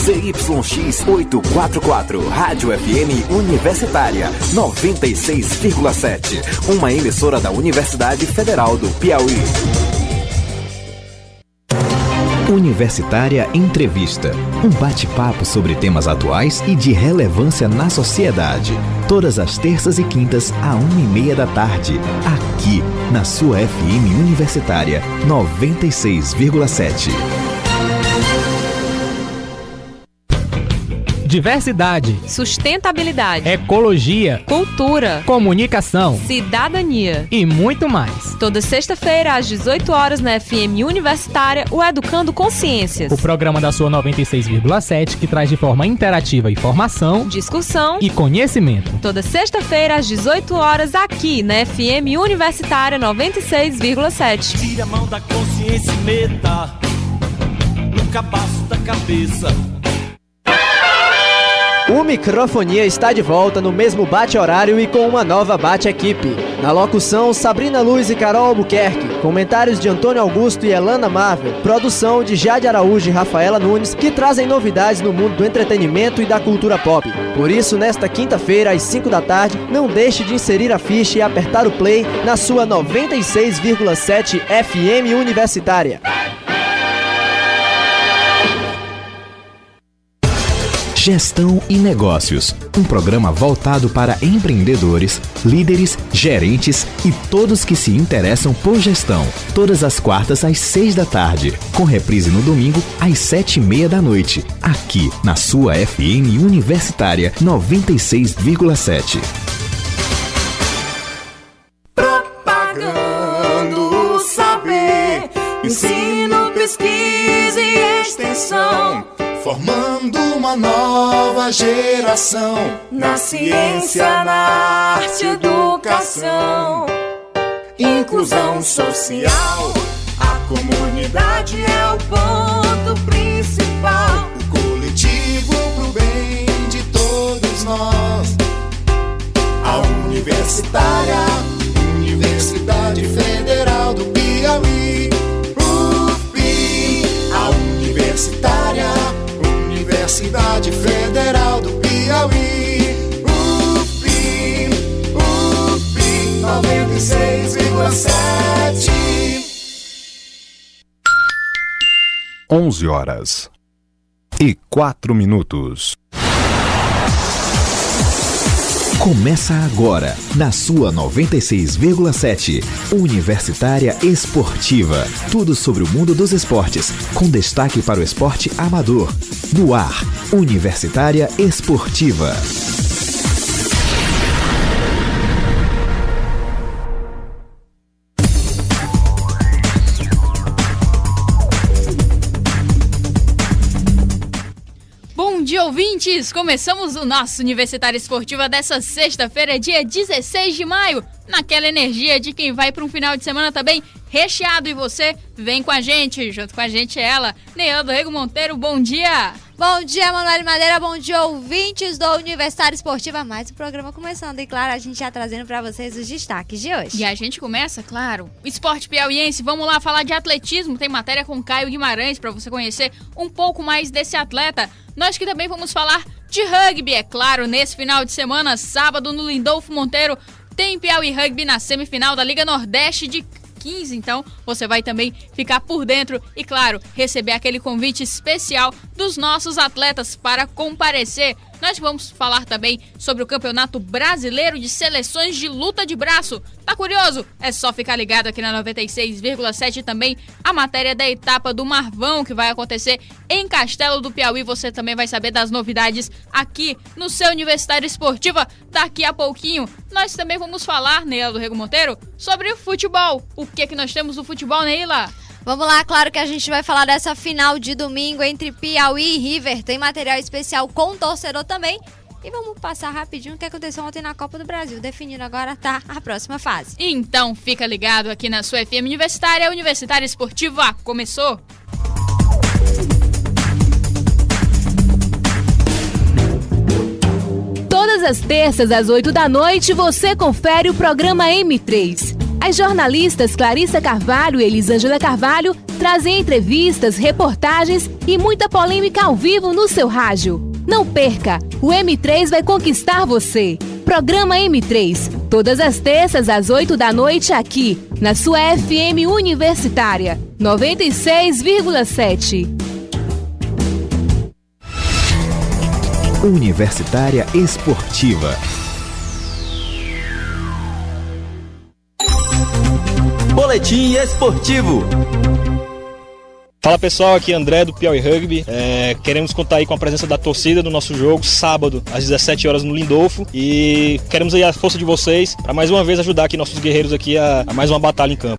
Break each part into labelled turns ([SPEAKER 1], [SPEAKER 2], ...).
[SPEAKER 1] ZYX 844, Rádio FM Universitária 96,7. Uma emissora da Universidade Federal do Piauí. Universitária Entrevista. Um bate-papo sobre temas atuais e de relevância na sociedade. Todas as terças e quintas, à 1h30 da tarde. Aqui, na sua FM Universitária 96,7.
[SPEAKER 2] Diversidade,
[SPEAKER 3] sustentabilidade,
[SPEAKER 2] ecologia,
[SPEAKER 3] cultura,
[SPEAKER 2] comunicação,
[SPEAKER 3] cidadania
[SPEAKER 2] e muito mais.
[SPEAKER 3] Toda sexta-feira, às 18 horas, na FM Universitária, o Educando Consciências.
[SPEAKER 2] O programa da sua 96,7 que traz de forma interativa informação,
[SPEAKER 3] discussão
[SPEAKER 2] e conhecimento.
[SPEAKER 3] Toda sexta-feira, às 18 horas, aqui na FM Universitária 96,7.
[SPEAKER 4] Tira a mão da consciência e meta no cabaço da cabeça.
[SPEAKER 5] O Microfonia está de volta no mesmo bate-horário e com uma nova bate-equipe. Na locução, Sabrina Luz e Carol Albuquerque. Comentários de Antônio Augusto e Elana Marvel. Produção de Jade Araújo e Rafaela Nunes, que trazem novidades no mundo do entretenimento e da cultura pop. Por isso, nesta quinta-feira, às 5 da tarde, não deixe de inserir a ficha e apertar o play na sua 96,7 FM Universitária.
[SPEAKER 1] Gestão e Negócios, um programa voltado para empreendedores, líderes, gerentes e todos que se interessam por gestão. Todas as quartas às 6 da tarde, com reprise no domingo às 7h30 da noite, aqui na sua FM Universitária 96,7.
[SPEAKER 6] Propagando saber, ensino, pesquisa e extensão. Formando uma nova geração na ciência, na arte, educação. Inclusão social, a comunidade é o ponto principal. O coletivo pro bem de todos nós. A Universitária, Universidade Federal do Piauí. UFPI, a Universitária, Universidade Federal do Piauí. UFPI, UFPI 96,7.
[SPEAKER 1] 11h04. Começa agora, na sua 96,7, Universitária Esportiva. Tudo sobre o mundo dos esportes, com destaque para o esporte amador. No ar, Universitária Esportiva.
[SPEAKER 7] Bom dia, ouvintes! Começamos o nosso Universitária Esportiva dessa sexta-feira, dia 16 de maio, naquela energia de quem vai para um final de semana também recheado. E você vem com a gente, junto com a gente ela, Neildo Rego Monteiro, bom dia!
[SPEAKER 8] Bom dia, Manoel Madeira, bom dia, ouvintes do Universitária Esportiva. Mais um programa começando e, claro, a gente já trazendo para vocês os destaques de hoje.
[SPEAKER 7] E a gente começa, claro, o esporte piauiense. Vamos lá falar de atletismo, tem matéria com Caio Guimarães para você conhecer um pouco mais desse atleta. Nós que também vamos falar de rugby, é claro, nesse final de semana, sábado, no Lindolfo Monteiro, tem Piauí Rugby na semifinal da Liga Nordeste de 15, então você vai também ficar por dentro e, claro, receber aquele convite especial dos nossos atletas para comparecer. Nós vamos falar também sobre o Campeonato Brasileiro de Seleções de Luta de Braço. Tá curioso? É só ficar ligado aqui na 96,7 também a matéria da etapa do Marvão que vai acontecer em Castelo do Piauí. Você também vai saber das novidades aqui no seu Universitário Esportiva daqui a pouquinho. Nós também vamos falar, Neildo Rego Monteiro, sobre o futebol. O que nós temos no futebol, Neila?
[SPEAKER 8] Vamos lá, claro que a gente vai falar dessa final de domingo entre Piauí e River. Tem material especial com o torcedor também. E vamos passar rapidinho o que aconteceu ontem na Copa do Brasil, definindo agora tá a próxima fase.
[SPEAKER 7] Então fica ligado aqui na sua FM Universitária, Universitária Esportiva começou!
[SPEAKER 3] Todas as terças às 8 da noite você confere o programa M3. As jornalistas Clarissa Carvalho e Elisângela Carvalho
[SPEAKER 9] trazem entrevistas, reportagens e muita polêmica ao vivo no seu rádio. Não perca, o M3 vai conquistar você. Programa M3, todas as terças às 8 da noite aqui, na sua FM Universitária, 96,7.
[SPEAKER 1] Universitária Esportiva.
[SPEAKER 5] Boletim esportivo.
[SPEAKER 10] Fala pessoal, aqui é André do Piauí Rugby. Queremos contar aí com a presença da torcida no nosso jogo, sábado, às 17 horas no Lindolfo. E queremos aí a força de vocês para mais uma vez ajudar aqui nossos guerreiros aqui a mais uma batalha em campo.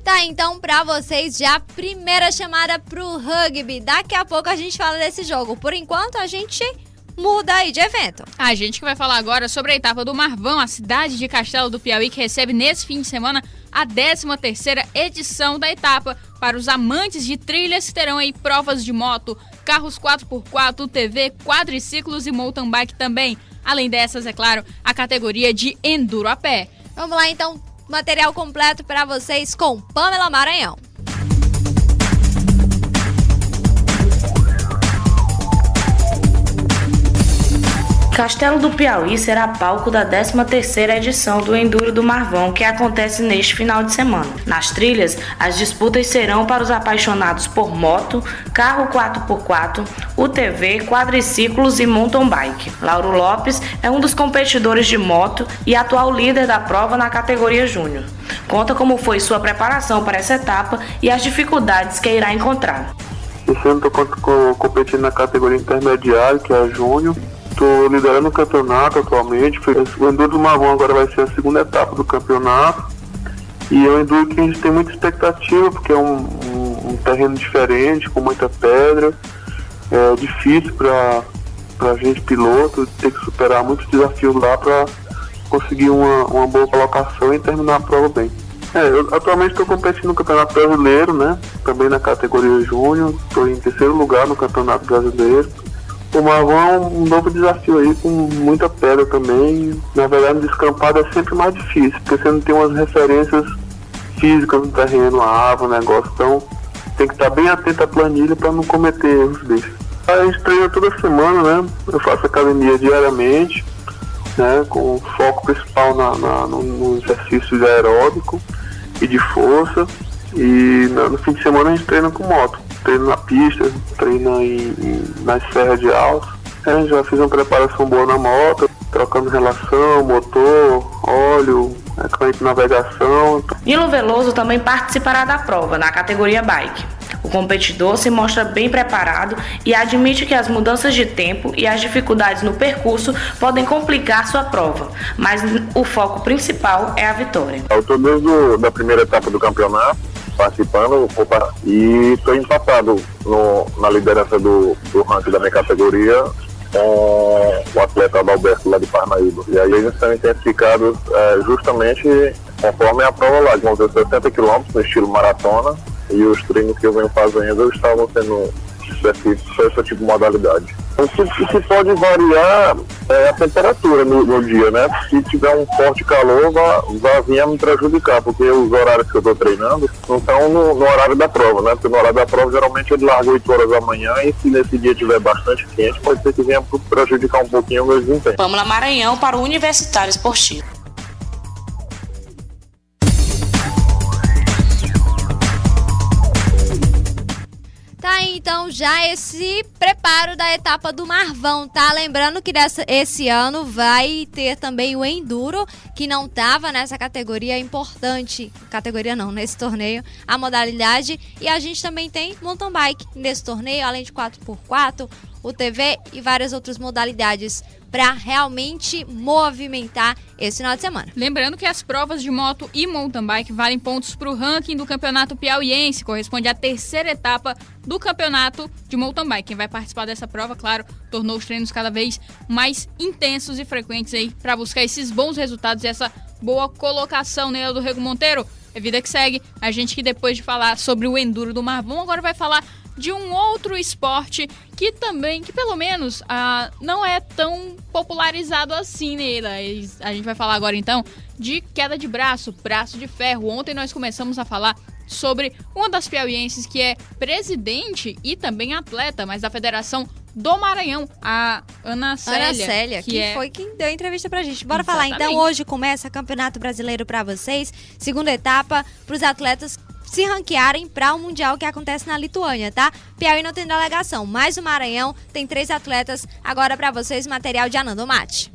[SPEAKER 8] Tá, então pra vocês já a primeira chamada pro rugby. Daqui a pouco a gente fala desse jogo. Por enquanto a gente muda aí de evento.
[SPEAKER 7] A gente que vai falar agora sobre a etapa do Marvão, a cidade de Castelo do Piauí, que recebe nesse fim de semana a 13ª edição da etapa. Para os amantes de trilhas, terão aí provas de moto, carros 4x4, UTV, quadriciclos e mountain bike também. Além dessas, é claro, a categoria de enduro a pé.
[SPEAKER 8] Vamos lá então, material completo para vocês com Pamela Maranhão.
[SPEAKER 11] Castelo do Piauí será palco da 13ª edição do Enduro do Marvão, que acontece neste final de semana. Nas trilhas, as disputas serão para os apaixonados por moto, carro 4x4, UTV, quadriciclos e mountain bike. Lauro Lopes é um dos competidores de moto e atual líder da prova na categoria júnior. Conta como foi sua preparação para essa etapa e as dificuldades que irá encontrar.
[SPEAKER 12] Esse ano estou competindo na categoria intermediária, que é a júnior. Estou liderando o campeonato atualmente. O Enduro do Marvão agora vai ser a segunda etapa do campeonato. E é um Enduro que a gente tem muita expectativa, porque é um terreno diferente, com muita pedra. É difícil para a gente, piloto, ter que superar muitos desafios lá para conseguir uma boa colocação e terminar a prova bem. Eu atualmente estou competindo no Campeonato Brasileiro, né? Também na categoria Júnior. Estou em 3º lugar no Campeonato Brasileiro. O Marvão é um novo desafio aí, com muita pedra também. Na verdade, no descampado é sempre mais difícil, porque você não tem umas referências físicas no terreno, a árvore, o negócio. Então, tem que estar bem atento à planilha para não cometer erros desses. A gente treina toda semana, né? Eu faço academia diariamente, né? Com foco principal no exercício aeróbico e de força. E no fim de semana a gente treina com moto. Treino na pista, treino nas serras de alça. Já fiz uma preparação boa na moto, trocando relação, motor, óleo, equipamento de navegação.
[SPEAKER 11] Nilo Veloso também participará da prova, na categoria bike. O competidor se mostra bem preparado e admite que as mudanças de tempo e as dificuldades no percurso podem complicar sua prova, mas o foco principal é a vitória.
[SPEAKER 12] Eu estou desde a primeira etapa do campeonato, participando, e estou empatado na liderança do ranking da minha categoria com o atleta Adalberto lá de Parnaíba. E aí eles são intensificados justamente conforme a prova lá, de vão ter 60 km no estilo maratona, e os treinos que eu venho fazendo estavam sendo específicos para esse tipo de modalidade. O que pode variar é a temperatura no dia, né? Se tiver um forte calor, vai vir a me prejudicar, porque os horários que eu estou treinando não estão no horário da prova, né? Porque no horário da prova, geralmente, ele larga 8 horas da manhã, e se nesse dia tiver bastante quente, pode ser que venha prejudicar um pouquinho o meu desempenho.
[SPEAKER 11] Pamela Maranhão para o Universitário Esportivo.
[SPEAKER 8] Tá, então já esse preparo da etapa do Marvão, tá? Lembrando que esse ano vai ter também o Enduro, que não tava nessa categoria importante, nesse torneio, a modalidade. E a gente também tem mountain bike nesse torneio, além de 4x4, UTV e várias outras modalidades para realmente movimentar esse final de semana.
[SPEAKER 7] Lembrando que as provas de moto e mountain bike valem pontos para o ranking do Campeonato Piauiense, corresponde à 3ª etapa do Campeonato de Mountain Bike. Quem vai participar dessa prova, claro, tornou os treinos cada vez mais intensos e frequentes aí para buscar esses bons resultados e essa boa colocação, né, do Rego Monteiro. É vida que segue. A gente que depois de falar sobre o Enduro do Marvão, agora vai falar de um outro esporte que pelo menos não é tão popularizado assim, né? A gente vai falar agora então de queda de braço de ferro. Ontem nós começamos a falar sobre uma das piauienses que é presidente e também atleta, mas da Federação do Maranhão, a Ana Célia,
[SPEAKER 8] que foi quem deu a entrevista pra gente. Bora
[SPEAKER 7] Exatamente.
[SPEAKER 8] falar então, hoje começa o Campeonato Brasileiro pra vocês, segunda etapa pros atletas se ranquearem para o Mundial que acontece na Lituânia, tá? Piauí não tem delegação, mas o Maranhão tem 3 atletas. Agora pra vocês, material de Anando Mate.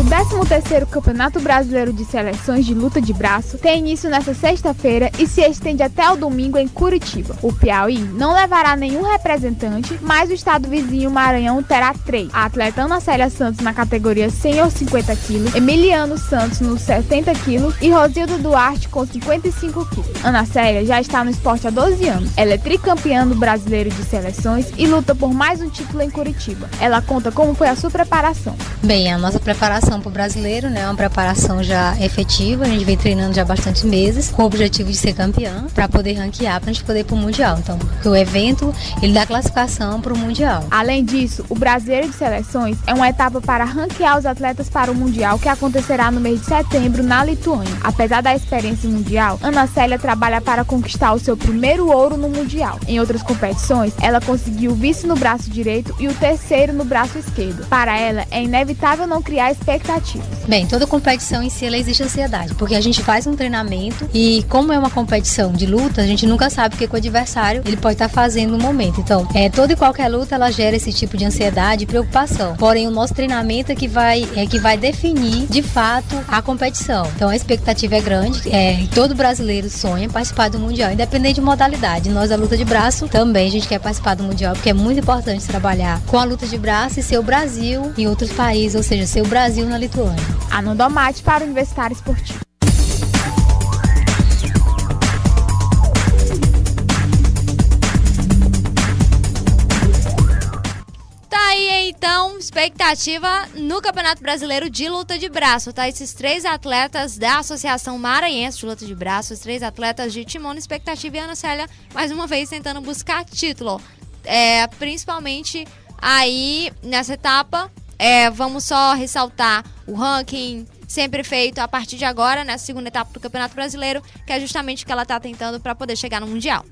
[SPEAKER 13] O 13º Campeonato Brasileiro de Seleções de Luta de Braço tem início nesta sexta-feira e se estende até o domingo em Curitiba. O Piauí não levará nenhum representante, mas o estado vizinho Maranhão terá 3. A atleta Ana Célia Santos na categoria 100 ou 50 kg, Emiliano Santos nos 70 kg e Rosildo Duarte com 55 kg. Ana Célia já está no esporte há 12 anos. Ela é tricampeã do Brasileiro de Seleções e luta por mais um título em Curitiba. Ela conta como foi a sua preparação.
[SPEAKER 14] Bem, a nossa preparação para o brasileiro, né, é uma preparação já efetiva. A gente vem treinando já há bastante meses com o objetivo de ser campeã para poder ranquear, para a gente poder ir para o Mundial. Então, porque o evento, ele dá classificação para o Mundial.
[SPEAKER 13] Além disso, o Brasileiro de Seleções é uma etapa para ranquear os atletas para o Mundial que acontecerá no mês de setembro na Lituânia. Apesar da experiência mundial, Ana Célia trabalha para conquistar o seu primeiro ouro no Mundial. Em outras competições, ela conseguiu o vice no braço direito e o 3º no braço esquerdo. Para ela, é inevitável não criar expectativas.
[SPEAKER 14] Bem, toda competição em si ela existe ansiedade, porque a gente faz um treinamento e como é uma competição de luta, a gente nunca sabe o que o adversário ele pode estar fazendo no momento. Então, toda e qualquer luta ela gera esse tipo de ansiedade e preocupação. Porém, o nosso treinamento é que vai definir de fato a competição. Então, a expectativa é grande. Todo brasileiro sonha participar do Mundial, independente de modalidade. Nós da luta de braço também a gente quer participar do Mundial, porque é muito importante trabalhar com a luta de braço e ser o Brasil em outros países, ou seja, ser o Brasil na Lituânia.
[SPEAKER 13] Anando Mate para o Universitário Esportivo.
[SPEAKER 8] Tá aí então, expectativa no Campeonato Brasileiro de Luta de Braço, tá? Esses 3 atletas da Associação Maranhense de Luta de Braço, os 3 atletas de Timona, expectativa e Ana Célia, mais uma vez tentando buscar título. Principalmente aí nessa etapa, vamos só ressaltar o ranking sempre feito a partir de agora, nessa segunda etapa do Campeonato Brasileiro, que é justamente o que ela está tentando para poder chegar no Mundial.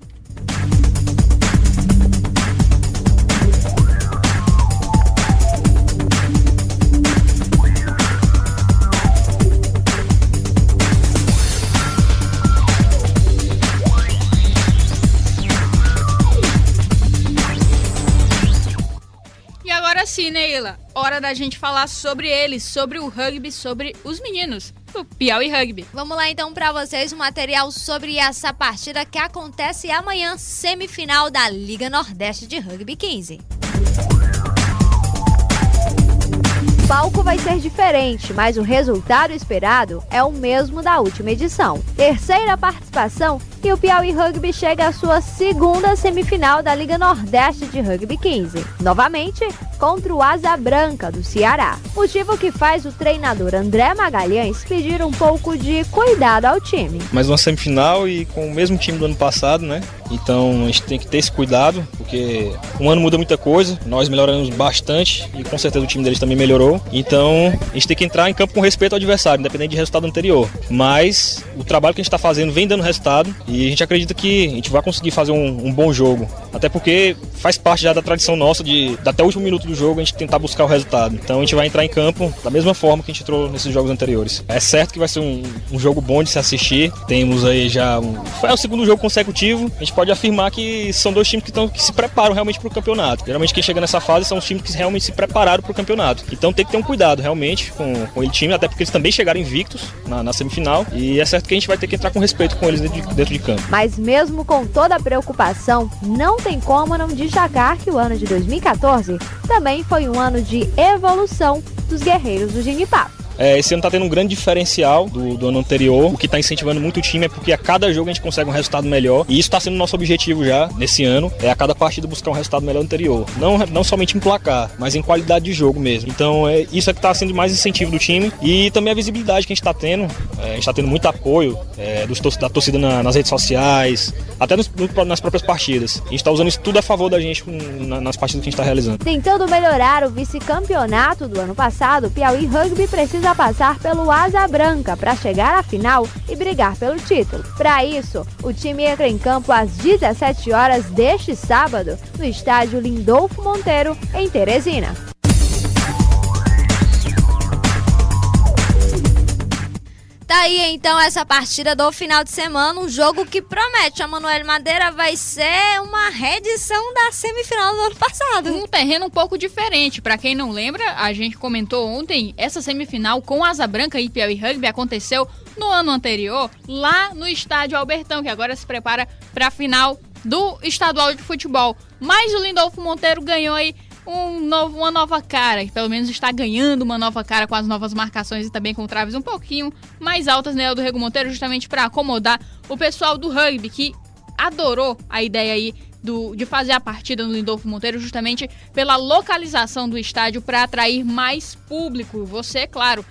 [SPEAKER 7] Agora sim, Neila, hora da gente falar sobre eles, sobre o rugby, sobre os meninos do Piauí Rugby.
[SPEAKER 8] Vamos lá então para vocês um material sobre essa partida que acontece amanhã, semifinal da Liga Nordeste de Rugby 15.
[SPEAKER 15] O palco vai ser diferente, mas o resultado esperado é o mesmo da última edição. 3ª participação e o Piauí Rugby chega à sua 2ª semifinal da Liga Nordeste de Rugby 15. Novamente, contra o Asa Branca do Ceará. Motivo que faz o treinador André Magalhães pedir um pouco de cuidado ao time.
[SPEAKER 10] Mais uma semifinal e com o mesmo time do ano passado, né? Então a gente tem que ter esse cuidado, porque um ano muda muita coisa, nós melhoramos bastante e com certeza o time deles também melhorou. Então a gente tem que entrar em campo com respeito ao adversário, independente de resultado anterior. Mas o trabalho que a gente está fazendo vem dando resultado e a gente acredita que a gente vai conseguir fazer um bom jogo. Até porque faz parte já da tradição nossa de até o último minuto do jogo a gente tentar buscar o resultado. Então a gente vai entrar em campo da mesma forma que a gente entrou nesses jogos anteriores. É certo que vai ser um jogo bom de se assistir. Temos aí já foi o 2º jogo consecutivo. A gente pode afirmar que são 2 times que se preparam realmente para o campeonato. Geralmente quem chega nessa fase são os times que realmente se prepararam para o campeonato. Então tem que ter um cuidado realmente com o time, até porque eles também chegaram invictos na semifinal. E é certo que a gente vai ter que entrar com respeito com eles dentro de campo.
[SPEAKER 15] Mas mesmo com toda a preocupação, não tem como não destacar que o ano de 2014 também foi um ano de evolução dos guerreiros do Genipapo.
[SPEAKER 10] Esse ano tá tendo um grande diferencial do ano anterior. O que tá incentivando muito o time é porque a cada jogo a gente consegue um resultado melhor. E isso tá sendo o nosso objetivo já nesse ano. A cada partida buscar um resultado melhor do anterior. Não somente em placar, mas em qualidade de jogo mesmo. Então isso é que tá sendo mais incentivo do time. E também a visibilidade que a gente tá tendo. A gente tá tendo muito apoio da torcida nas redes sociais, até nas próprias partidas. A gente tá usando isso tudo a favor da gente nas partidas que a gente tá realizando.
[SPEAKER 15] Tentando melhorar o vice-campeonato do ano passado, o Piauí Rugby precisa passar pelo Asa Branca para chegar à final e brigar pelo título. Para isso, o time entra em campo às 17 horas deste sábado, no estádio Lindolfo Monteiro, em Teresina.
[SPEAKER 8] Tá aí então essa partida do final de semana, um jogo que promete. A Manoel Madeira vai ser uma reedição da semifinal do ano passado.
[SPEAKER 7] Um terreno um pouco diferente. Pra quem não lembra, a gente comentou ontem, essa semifinal com Asa Branca e Piauí Rugby aconteceu no ano anterior, lá no estádio Albertão, que agora se prepara pra final do estadual de futebol. Mas o Lindolfo Monteiro ganhou aí uma nova cara, que pelo menos está ganhando uma nova cara com as novas marcações e também com traves um pouquinho mais altas, né, do Rego Monteiro, justamente para acomodar o pessoal do rugby, que adorou a ideia aí de fazer a partida no Lindolfo Monteiro, justamente pela localização do estádio para atrair mais público. Você, claro,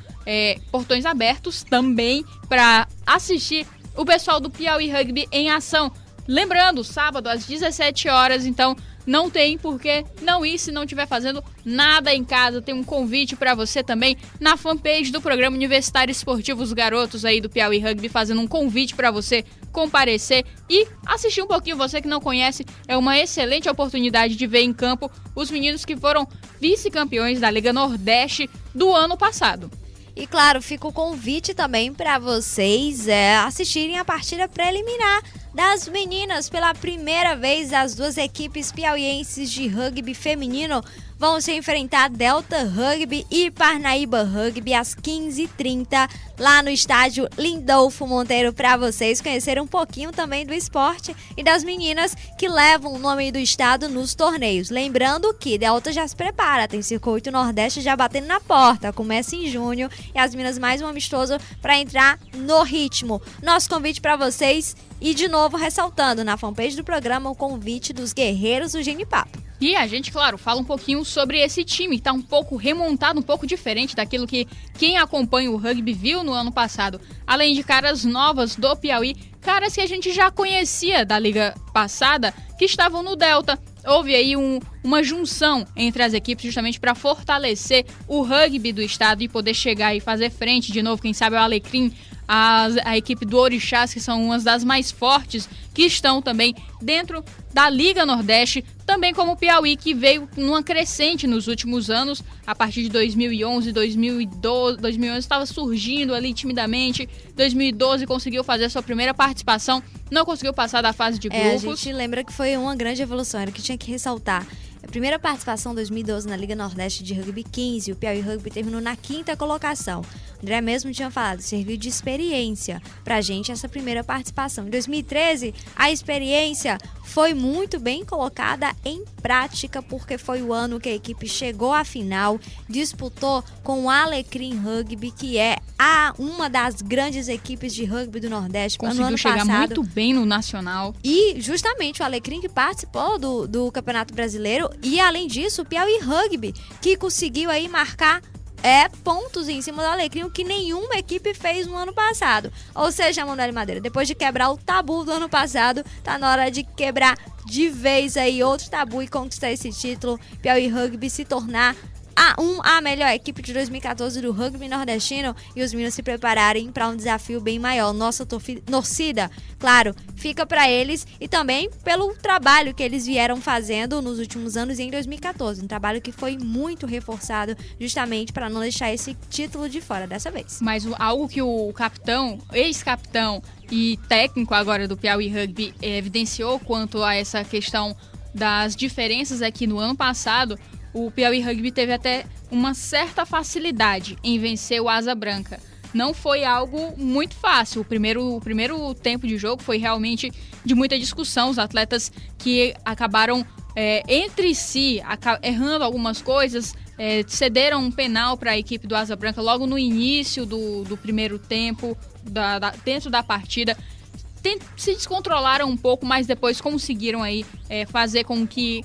[SPEAKER 7] portões abertos também para assistir o pessoal do Piauí Rugby em ação. Lembrando, sábado às 17 horas, então não tem por que não ir se não estiver fazendo nada em casa. Tem um convite para você também na fanpage do Programa Universitário Esportivo Os Garotos aí do Piauí Rugby, fazendo um convite para você comparecer e assistir um pouquinho. Você que não conhece, é uma excelente oportunidade de ver em campo os meninos que foram vice-campeões da Liga Nordeste do ano passado.
[SPEAKER 8] E claro, fica o convite também para vocês assistirem a partida preliminar das meninas. Pela primeira vez, as duas equipes piauienses de rugby feminino vão se enfrentar, Delta Rugby e Parnaíba Rugby, às 15h30, lá no estádio Lindolfo Monteiro, para vocês conhecerem um pouquinho também do esporte e das meninas que levam o nome do estado nos torneios. Lembrando que Delta já se prepara, tem Circuito Nordeste já batendo na porta, começa em junho, e as meninas mais um amistoso para entrar no ritmo. Nosso convite para vocês, e de novo ressaltando, na fanpage do programa, o convite dos guerreiros do Genipapo.
[SPEAKER 7] E a gente, claro, fala um pouquinho sobre esse time, que tá um pouco remontado, um pouco diferente daquilo que quem acompanha o rugby viu no ano passado. Além de caras novas do Piauí, caras que a gente já conhecia da liga passada, que estavam no Delta. Houve aí uma junção entre as equipes justamente para fortalecer o rugby do estado e poder chegar e fazer frente de novo, quem sabe o Alecrim, a equipe do Orixás, que são umas das mais fortes, que estão também dentro da Liga Nordeste, também como o Piauí, que veio numa crescente nos últimos anos, a partir de 2011, 2011 estava surgindo ali timidamente, 2012 conseguiu fazer sua primeira participação, não conseguiu passar da fase de grupos.
[SPEAKER 8] A gente lembra que foi uma grande evolução, era o que tinha que ressaltar. A primeira participação em 2012 na Liga Nordeste de Rugby 15, o Piauí Rugby terminou na 5ª colocação. O André mesmo tinha falado, serviu de experiência pra gente essa primeira participação. Em 2013, a experiência foi muito bem colocada em prática, porque foi o ano que a equipe chegou à final, disputou com o Alecrim Rugby, que é uma das grandes equipes de rugby do Nordeste.
[SPEAKER 7] Conseguiu
[SPEAKER 8] no ano
[SPEAKER 7] chegar
[SPEAKER 8] passado,
[SPEAKER 7] muito bem no Nacional.
[SPEAKER 8] E justamente o Alecrim que participou do Campeonato Brasileiro, e além disso o Piauí Rugby, que conseguiu aí marcar pontos em cima do Alecrim, o que nenhuma equipe fez no ano passado. Ou seja, Manoel Madeira, depois de quebrar o tabu do ano passado, tá na hora de quebrar de vez aí outro tabu e conquistar esse título. Piauí Rugby se tornar a melhor equipe de 2014 do rugby nordestino, e os meninos se prepararem para um desafio bem maior. Nossa torcida, claro, fica para eles, e também pelo trabalho que eles vieram fazendo nos últimos anos e em 2014, um trabalho que foi muito reforçado justamente para não deixar esse título de fora dessa vez.
[SPEAKER 7] Mas algo que o capitão, ex-capitão e técnico agora do Piauí Rugby evidenciou quanto a essa questão das diferenças aqui no ano passado, o Piauí Rugby teve até uma certa facilidade em vencer o Asa Branca. Não foi algo muito fácil. O primeiro tempo de jogo foi realmente de muita discussão. Os atletas que acabaram entre si errando algumas coisas, cederam um penal para a equipe do Asa Branca logo no início do primeiro tempo, dentro da partida. Se descontrolaram um pouco, mas depois conseguiram aí fazer com que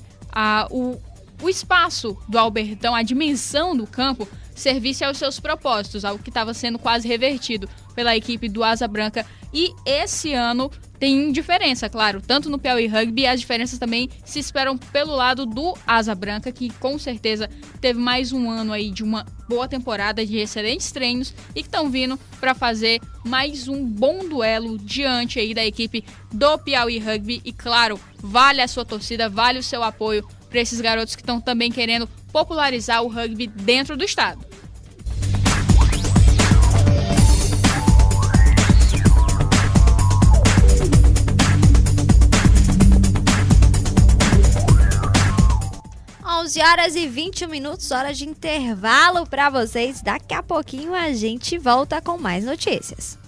[SPEAKER 7] o espaço do Albertão, a dimensão do campo, servisse aos seus propósitos, algo que estava sendo quase revertido pela equipe do Asa Branca. E esse ano tem diferença, claro, tanto no Piauí Rugby, as diferenças também se esperam pelo lado do Asa Branca, que com certeza teve mais um ano aí de uma boa temporada, de excelentes treinos, e que estão vindo para fazer mais um bom duelo diante aí da equipe do Piauí Rugby. E claro, vale a sua torcida, vale o seu apoio para esses garotos que estão também querendo popularizar o rugby dentro do estado.
[SPEAKER 15] Horas e 21 minutos, hora de intervalo para vocês. Daqui a pouquinho a gente volta com mais notícias.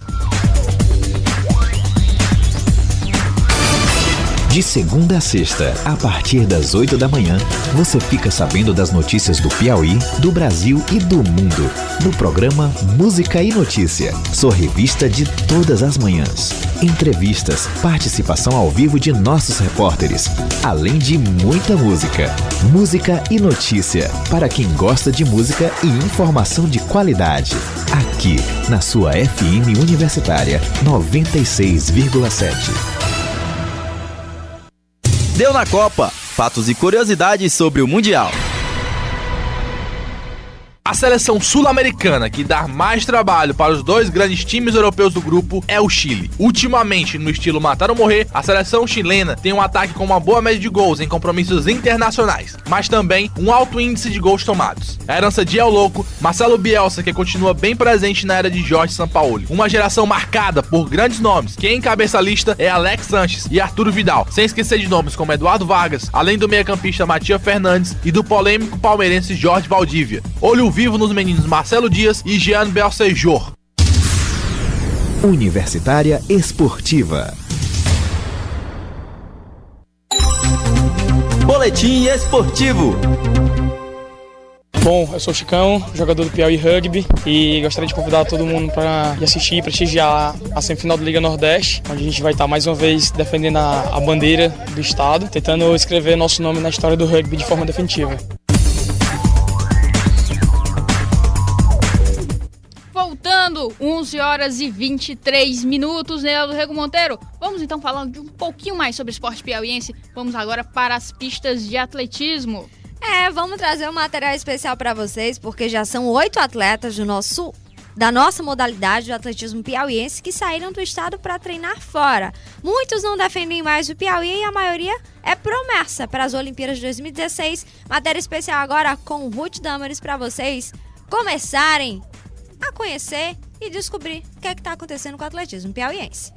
[SPEAKER 1] De segunda a sexta, a partir das 8 da manhã, você fica sabendo das notícias do Piauí, do Brasil e do mundo, no programa Música e Notícia, sua revista de todas as manhãs. Entrevistas, participação ao vivo de nossos repórteres, além de muita música. Música e Notícia, para quem gosta de música e informação de qualidade. Aqui, na sua FM Universitária 96,7.
[SPEAKER 16] Deu na Copa. Fatos e curiosidades sobre o Mundial.
[SPEAKER 17] A seleção sul-americana que dá mais trabalho para os dois grandes times europeus do grupo é o Chile. Ultimamente, no estilo matar ou morrer, a seleção chilena tem um ataque com uma boa média de gols em compromissos internacionais, mas também um alto índice de gols tomados. A herança de El Loco, Marcelo Bielsa, que continua bem presente na era de Jorge Sampaoli. Uma geração marcada por grandes nomes. Quem encabeça a lista é Alex Sanches e Arturo Vidal, sem esquecer de nomes como Eduardo Vargas, além do meia-campista Matias Fernandes e do polêmico palmeirense Jorge Valdívia. Olho vivo nos meninos Marcelo Dias e Jean Belcejor.
[SPEAKER 1] Universitária Esportiva.
[SPEAKER 16] Boletim Esportivo.
[SPEAKER 18] Bom, eu sou o Chicão, jogador do Piauí Rugby, e gostaria de convidar todo mundo para assistir e prestigiar a semifinal da Liga Nordeste, onde a gente vai estar mais uma vez defendendo a bandeira do estado, tentando escrever nosso nome na história do rugby de forma definitiva.
[SPEAKER 7] Voltando, 11 horas e 23 minutos, Neildo Rego Monteiro. Vamos então falar de um pouquinho mais sobre o esporte piauiense. Vamos agora para as pistas de atletismo.
[SPEAKER 15] Vamos trazer um material especial para vocês, porque já são 8 atletas da nossa modalidade do atletismo piauiense que saíram do estado para treinar fora. Muitos não defendem mais o Piauí e a maioria é promessa para as Olimpíadas de 2016. Matéria especial agora com Ruth Damares para vocês começarem a conhecer e descobrir o que está acontecendo com o atletismo piauiense.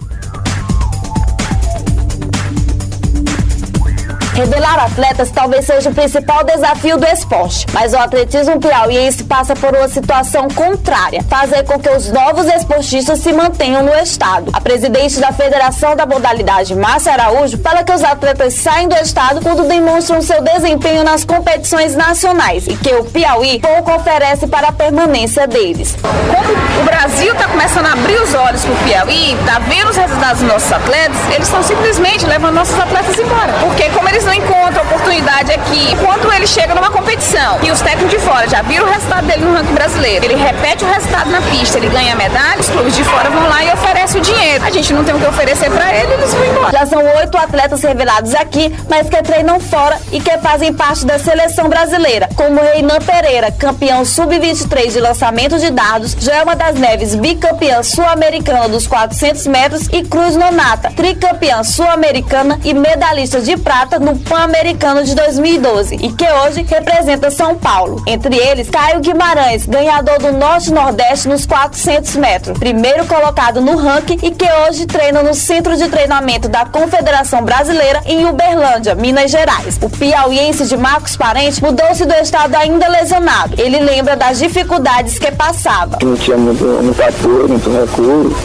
[SPEAKER 19] Revelar atletas talvez seja o principal desafio do esporte, mas o atletismo piauiense passa por uma situação contrária, fazer com que os novos esportistas se mantenham no estado. A presidente da Federação da Modalidade, Márcia Araújo, fala que os atletas saem do estado quando demonstram seu desempenho nas competições nacionais e que o Piauí pouco oferece para a permanência deles.
[SPEAKER 20] Quando o Brasil está começando a abrir os olhos para o Piauí, está vendo os resultados dos nossos atletas, eles estão simplesmente levando nossos atletas embora, porque como eles não encontram oportunidade aqui, quando ele chega numa competição e os técnicos de fora já viram o resultado dele no ranking brasileiro, ele repete o resultado na pista, ele ganha medalha, os clubes de fora vão lá e oferecem o dinheiro. A gente não tem o que oferecer para ele, eles vão embora.
[SPEAKER 19] Já são 8 atletas revelados aqui, mas que treinam fora e que fazem parte da seleção brasileira, como Reinan Pereira, campeão sub-23 de lançamento de dardos, Joelma das Neves, bicampeã sul-americana dos 400 metros, e Cruz Nonata, tricampeã sul-americana e medalhista de prata no Pan-Americano de 2012 e que hoje representa São Paulo. Entre eles, Caio Guimarães, ganhador do Norte-Nordeste nos 400 metros, primeiro colocado no ranking e que hoje treina no Centro de Treinamento da Confederação Brasileira em Uberlândia, Minas Gerais. O piauiense de Marcos Parente mudou-se do estado ainda lesionado. Ele lembra das dificuldades que passava.
[SPEAKER 12] Não tinha muito apoio, muito recurso,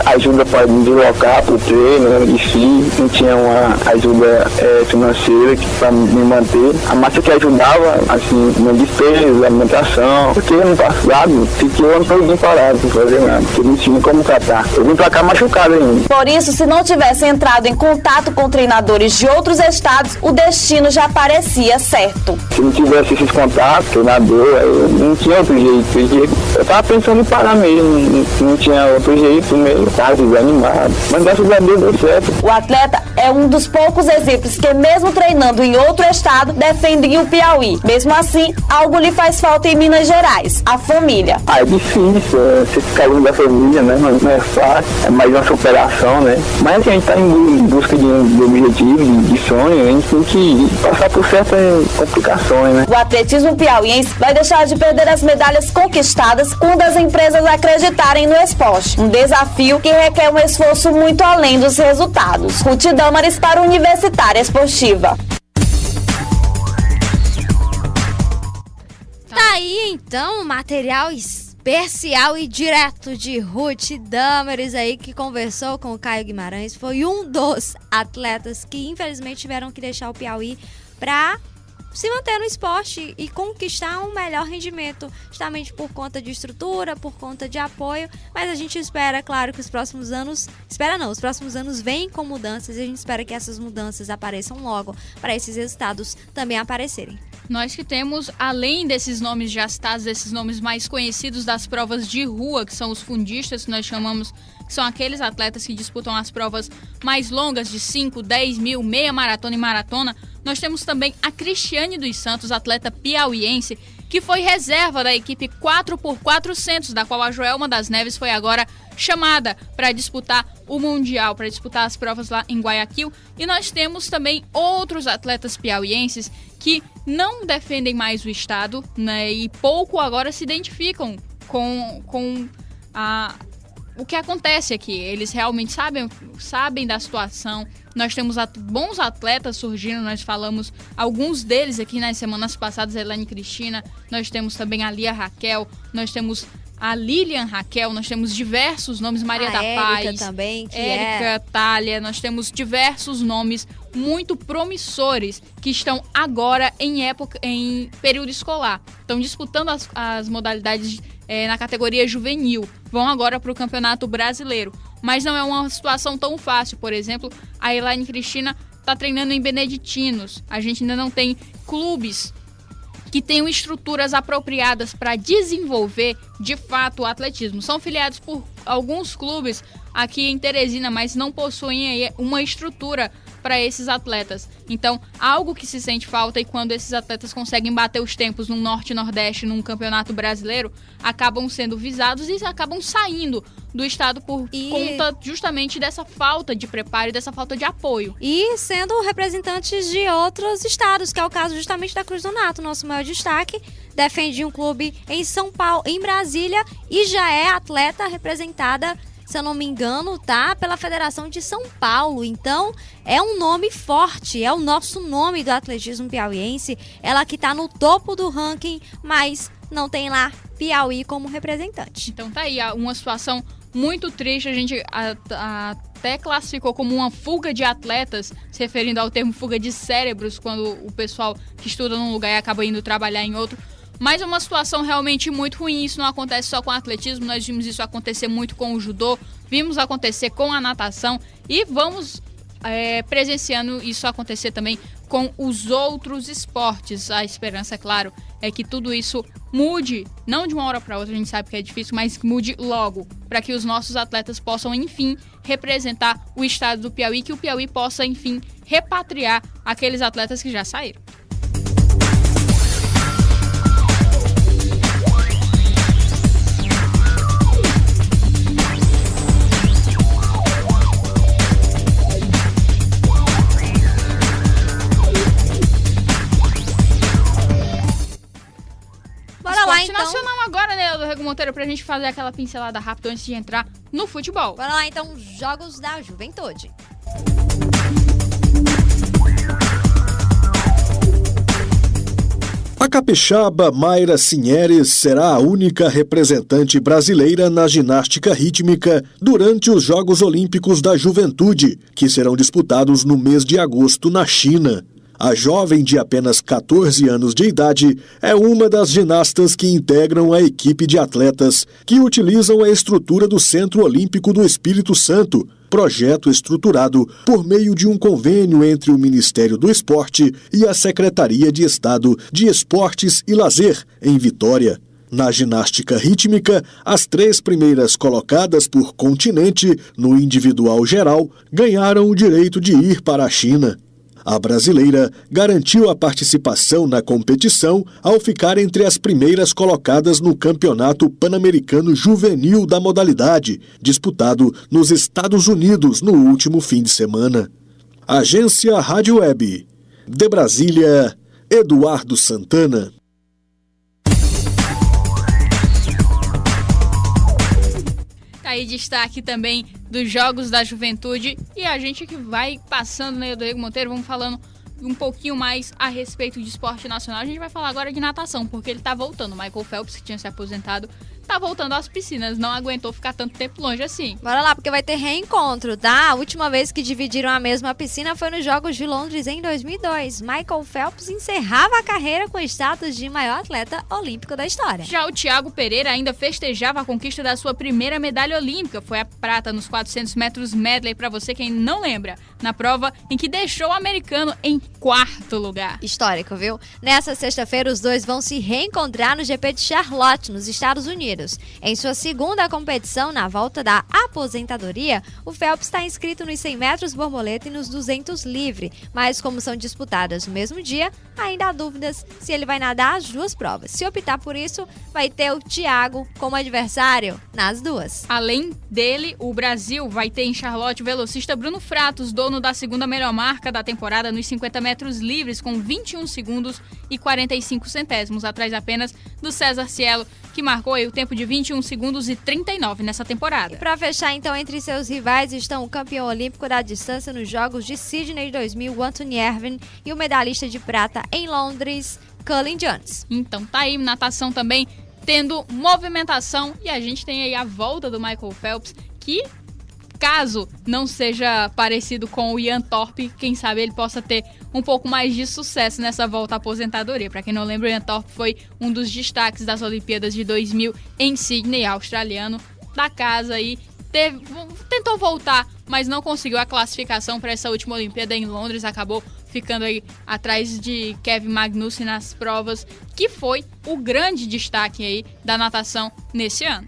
[SPEAKER 12] ajuda para me deslocar para o treino, enfim, não tinha uma ajuda financeira financeira para me manter. A massa que ajudava, assim, na despesa, alimentação, porque ano passado fiquei o ano todo parado, sem fazer nada, porque não tinha como catar. Eu vim pra cá machucado ainda.
[SPEAKER 19] Por isso, se não tivesse entrado em contato com treinadores de outros estados, o destino já parecia certo.
[SPEAKER 12] Se não tivesse esses contatos, treinador, eu não tinha outro jeito. Eu tava pensando em parar mesmo, não tinha outro jeito mesmo, tava desanimado. Mas graças a Deus deu certo.
[SPEAKER 19] O atleta é um dos poucos exemplos que, mesmo treinando em outro estado, defendem o Piauí. Mesmo assim, algo lhe faz falta em Minas Gerais: a família.
[SPEAKER 12] É difícil você ficar longe da família, né? Não é fácil, é mais uma superação, né? Mas assim, a gente tá em busca de objetivo, de sonho, a gente tem que passar por certas complicações, né?
[SPEAKER 19] O atletismo piauiense vai deixar de perder as medalhas conquistadas quando as empresas acreditarem no esporte. Um desafio que requer um esforço muito além dos resultados. Ruth Damares para a Universitária Esportiva.
[SPEAKER 8] Tá aí então, material especial e direto de Ruth Damares aí, que conversou com o Caio Guimarães. Foi um dos atletas que infelizmente tiveram que deixar o Piauí para se manter no esporte e conquistar um melhor rendimento, justamente por conta de estrutura, por conta de apoio. Mas a gente espera, claro, que os próximos anos... os próximos anos vêm com mudanças e a gente espera que essas mudanças apareçam logo para esses resultados também aparecerem.
[SPEAKER 7] Nós que temos, além desses nomes já citados, desses nomes mais conhecidos das provas de rua, que são os fundistas, que nós chamamos, que são aqueles atletas que disputam as provas mais longas de 5, 10 mil, meia maratona e maratona, nós temos também a Cristiane dos Santos, atleta piauiense, que foi reserva da equipe 4x400, da qual a Joelma das Neves foi agora chamada para disputar o Mundial, para disputar as provas lá em Guayaquil. E nós temos também outros atletas piauienses que não defendem mais o estado, né, e pouco agora se identificam com o que acontece aqui. Eles realmente sabem da situação. Nós temos bons atletas surgindo, nós falamos alguns deles aqui nas semanas passadas, a Elaine Cristina, nós temos também a Lia Raquel, nós temos a Lilian Raquel, nós temos diversos nomes, Maria da Paz,
[SPEAKER 8] também,
[SPEAKER 7] Érica, Thalia, nós temos diversos nomes muito promissores que estão agora em período escolar. Estão disputando as modalidades na categoria juvenil, vão agora para o Campeonato Brasileiro. Mas não é uma situação tão fácil. Por exemplo, a Elaine Cristina está treinando em Beneditinos. A gente ainda não tem clubes que tenham estruturas apropriadas para desenvolver, de fato, o atletismo. São filiados por alguns clubes aqui em Teresina, mas não possuem aí uma estrutura para esses atletas. Então, algo que se sente falta, e quando esses atletas conseguem bater os tempos no Norte e Nordeste, num campeonato brasileiro, acabam sendo visados e acabam saindo do estado por conta justamente dessa falta de preparo e dessa falta de apoio.
[SPEAKER 8] E sendo representantes de outros estados, que é o caso justamente da Cruz Donato, nosso maior destaque. Defende um clube em São Paulo, em Brasília, e já é atleta representada, se eu não me engano, tá? Pela Federação de São Paulo. Então, é um nome forte, é o nosso nome do atletismo piauiense. Ela que tá no topo do ranking, mas não tem lá Piauí como representante.
[SPEAKER 7] Então tá aí, uma situação muito triste. A gente até classificou como uma fuga de atletas, se referindo ao termo fuga de cérebros, quando o pessoal que estuda num lugar e acaba indo trabalhar em outro. Mas é uma situação realmente muito ruim. Isso não acontece só com o atletismo, nós vimos isso acontecer muito com o judô, vimos acontecer com a natação e vamos presenciando isso acontecer também com os outros esportes. A esperança, é claro, é que tudo isso mude, não de uma hora para outra, a gente sabe que é difícil, mas que mude logo, para que os nossos atletas possam, enfim, representar o estado do Piauí, que o Piauí possa, enfim, repatriar aqueles atletas que já saíram. Nacional agora, né, do Rego Monteiro, pra gente fazer aquela pincelada rápida antes de entrar no futebol.
[SPEAKER 8] Bora lá, então, Jogos da Juventude.
[SPEAKER 21] A capixaba Mayra Sinheres será a única representante brasileira na ginástica rítmica durante os Jogos Olímpicos da Juventude, que serão disputados no mês de agosto na China. A jovem de apenas 14 anos de idade é uma das ginastas que integram a equipe de atletas que utilizam a estrutura do Centro Olímpico do Espírito Santo, projeto estruturado por meio de um convênio entre o Ministério do Esporte e a Secretaria de Estado de Esportes e Lazer, em Vitória. Na ginástica rítmica, as 3 primeiras colocadas por continente no individual geral ganharam o direito de ir para a China. A brasileira garantiu a participação na competição ao ficar entre as primeiras colocadas no Campeonato Pan-Americano Juvenil da modalidade, disputado nos Estados Unidos no último fim de semana. Agência Rádio Web. De Brasília, Eduardo Santana.
[SPEAKER 7] Aí destaque também dos Jogos da Juventude, e a gente que vai passando, né, do Diego Monteiro, vamos falando um pouquinho mais a respeito de esporte nacional. A gente vai falar agora de natação, porque ele tá voltando. O Michael Phelps, que tinha se aposentado, tá voltando às piscinas, não aguentou ficar tanto tempo longe assim.
[SPEAKER 8] Bora lá, porque vai ter reencontro, tá? A última vez que dividiram a mesma piscina foi nos Jogos de Londres em 2002. Michael Phelps encerrava a carreira com o status de maior atleta olímpico da história.
[SPEAKER 7] Já o Thiago Pereira ainda festejava a conquista da sua primeira medalha olímpica. Foi a prata nos 400 metros medley, pra você quem não lembra, na prova em que deixou o americano em 4º lugar.
[SPEAKER 8] Histórico, viu? Nessa sexta-feira, os dois vão se reencontrar no GP de Charlotte, nos Estados Unidos. Em sua segunda competição, na volta da aposentadoria, o Phelps está inscrito nos 100 metros borboleta e nos 200 livre, mas como são disputadas no mesmo dia, ainda há dúvidas se ele vai nadar as 2 provas. Se optar por isso, vai ter o Thiago como adversário nas 2.
[SPEAKER 7] Além dele, o Brasil vai ter em Charlotte o velocista Bruno Fratos, dono da segunda melhor marca da temporada nos 50 metros livres, com 21 segundos e 45 centésimos, atrás apenas do César Cielo, que marcou aí o tempo de 21 segundos e 39 nessa temporada.
[SPEAKER 8] E para fechar, então, entre seus rivais estão o campeão olímpico da distância nos Jogos de Sydney 2000, Anthony Erwin, e o medalhista de prata em Londres, Cullen Jones.
[SPEAKER 7] Então tá aí, natação também tendo movimentação, e a gente tem aí a volta do Michael Phelps, que, caso não seja parecido com o Ian Thorpe, quem sabe ele possa ter um pouco mais de sucesso nessa volta à aposentadoria. Para quem não lembra, o Ian Thorpe foi um dos destaques das Olimpíadas de 2000 em Sydney, australiano da casa, e tentou voltar, mas não conseguiu a classificação para essa última Olimpíada em Londres, acabou ficando aí atrás de Kevin Magnussen nas provas, que foi o grande destaque aí da natação nesse ano.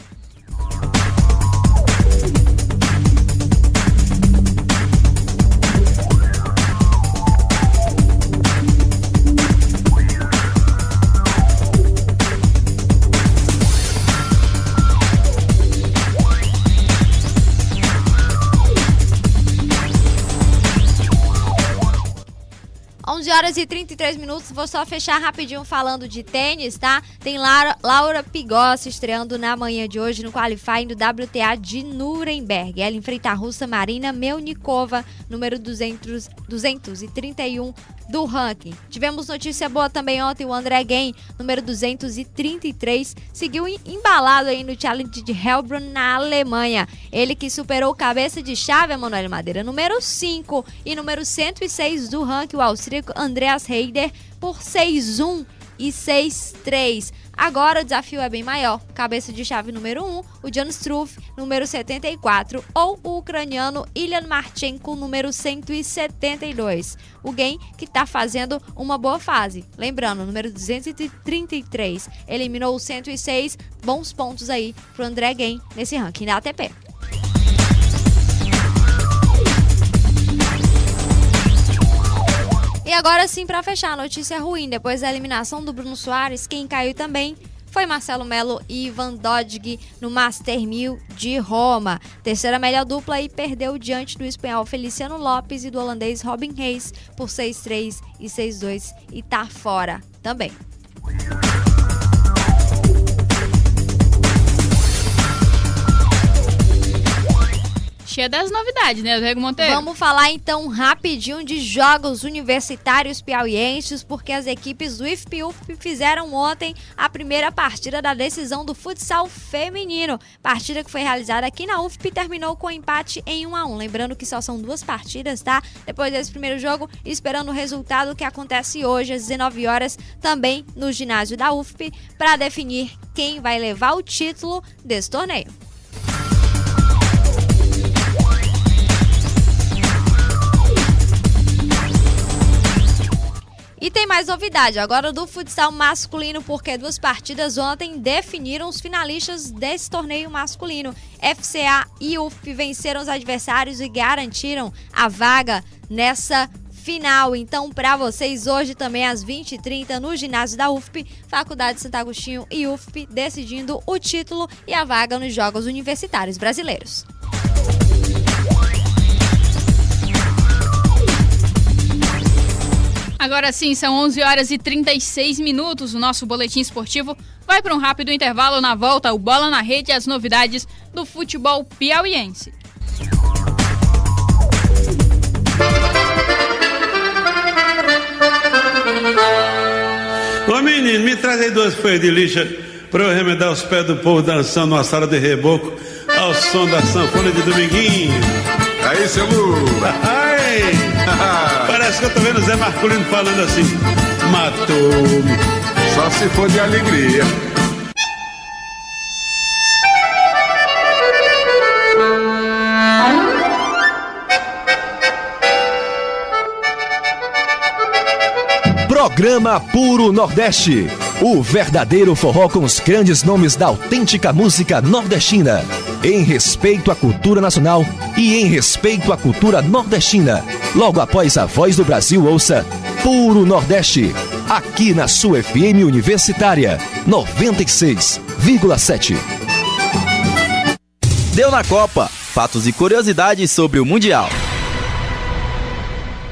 [SPEAKER 8] Horas e 33 minutos, vou só fechar rapidinho falando de tênis, tá? Tem Laura Pigossi estreando na manhã de hoje no qualifying do WTA de Nuremberg. Ela enfrenta a russa Marina Melnikova, número 231 do ranking. Tivemos notícia boa também ontem, o André Gain, número 233, seguiu embalado aí no Challenge de Heilbronn, na Alemanha. Ele que superou o cabeça de chave, Emanuel Madeira, número 5 e número 106 do ranking, o austríaco Andreas Heider, por 6-1 e 6-3. Agora o desafio é bem maior. Cabeça de chave número 1, o Jan Struff, número 74, ou o ucraniano Ilyan Marchenko, número 172. O Gain que está fazendo uma boa fase. Lembrando, número 233, eliminou o 106, bons pontos aí pro André Gain nesse ranking da ATP. E agora sim, para fechar, a notícia ruim. Depois da eliminação do Bruno Soares, quem caiu também foi Marcelo Melo e Ivan Dodig no Master 1000 de Roma. Terceira melhor dupla e perdeu diante do espanhol Feliciano Lopes e do holandês Robin Hayes por 6-3 e 6-2 e tá fora também.
[SPEAKER 7] é das novidades, né, Diego Monteiro?
[SPEAKER 8] Vamos falar então rapidinho de jogos universitários piauienses, porque as equipes do IFP e UFP fizeram ontem a primeira partida da decisão do futsal feminino. Partida que foi realizada aqui na UFP e terminou com empate em 1-1. Lembrando que só são 2 partidas, tá? Depois desse primeiro jogo, esperando o resultado que acontece hoje às 19 horas, também no ginásio da UFP, para definir quem vai levar o título desse torneio. E tem mais novidade, agora do futsal masculino, porque 2 partidas ontem definiram os finalistas desse torneio masculino. FCA e UFP venceram os adversários e garantiram a vaga nessa final. Então, para vocês, hoje também às 20h30 no ginásio da UFP, Faculdade Santo Agostinho e UFP decidindo o título e a vaga nos Jogos Universitários Brasileiros.
[SPEAKER 7] Agora sim, são 11h36. O nosso boletim esportivo vai para um rápido intervalo. Na volta, o Bola na Rede e as novidades do futebol piauiense.
[SPEAKER 2] Ô menino, me traz aí 2 folhas de lixa para eu remendar os pés do povo dançando numa sala de reboco ao som da sanfona de Dominguinho.
[SPEAKER 22] Aí, seu Lula.
[SPEAKER 2] Parece que eu tô vendo o Zé Marculino falando assim: matou-me.
[SPEAKER 22] Só se for de alegria.
[SPEAKER 1] Programa Puro Nordeste. O verdadeiro forró com os grandes nomes da autêntica música nordestina. Em respeito à cultura nacional e em respeito à cultura nordestina. Logo após a Voz do Brasil, ouça Puro Nordeste. Aqui na sua FM Universitária 96,7.
[SPEAKER 16] Deu na Copa. Fatos e curiosidades sobre o Mundial.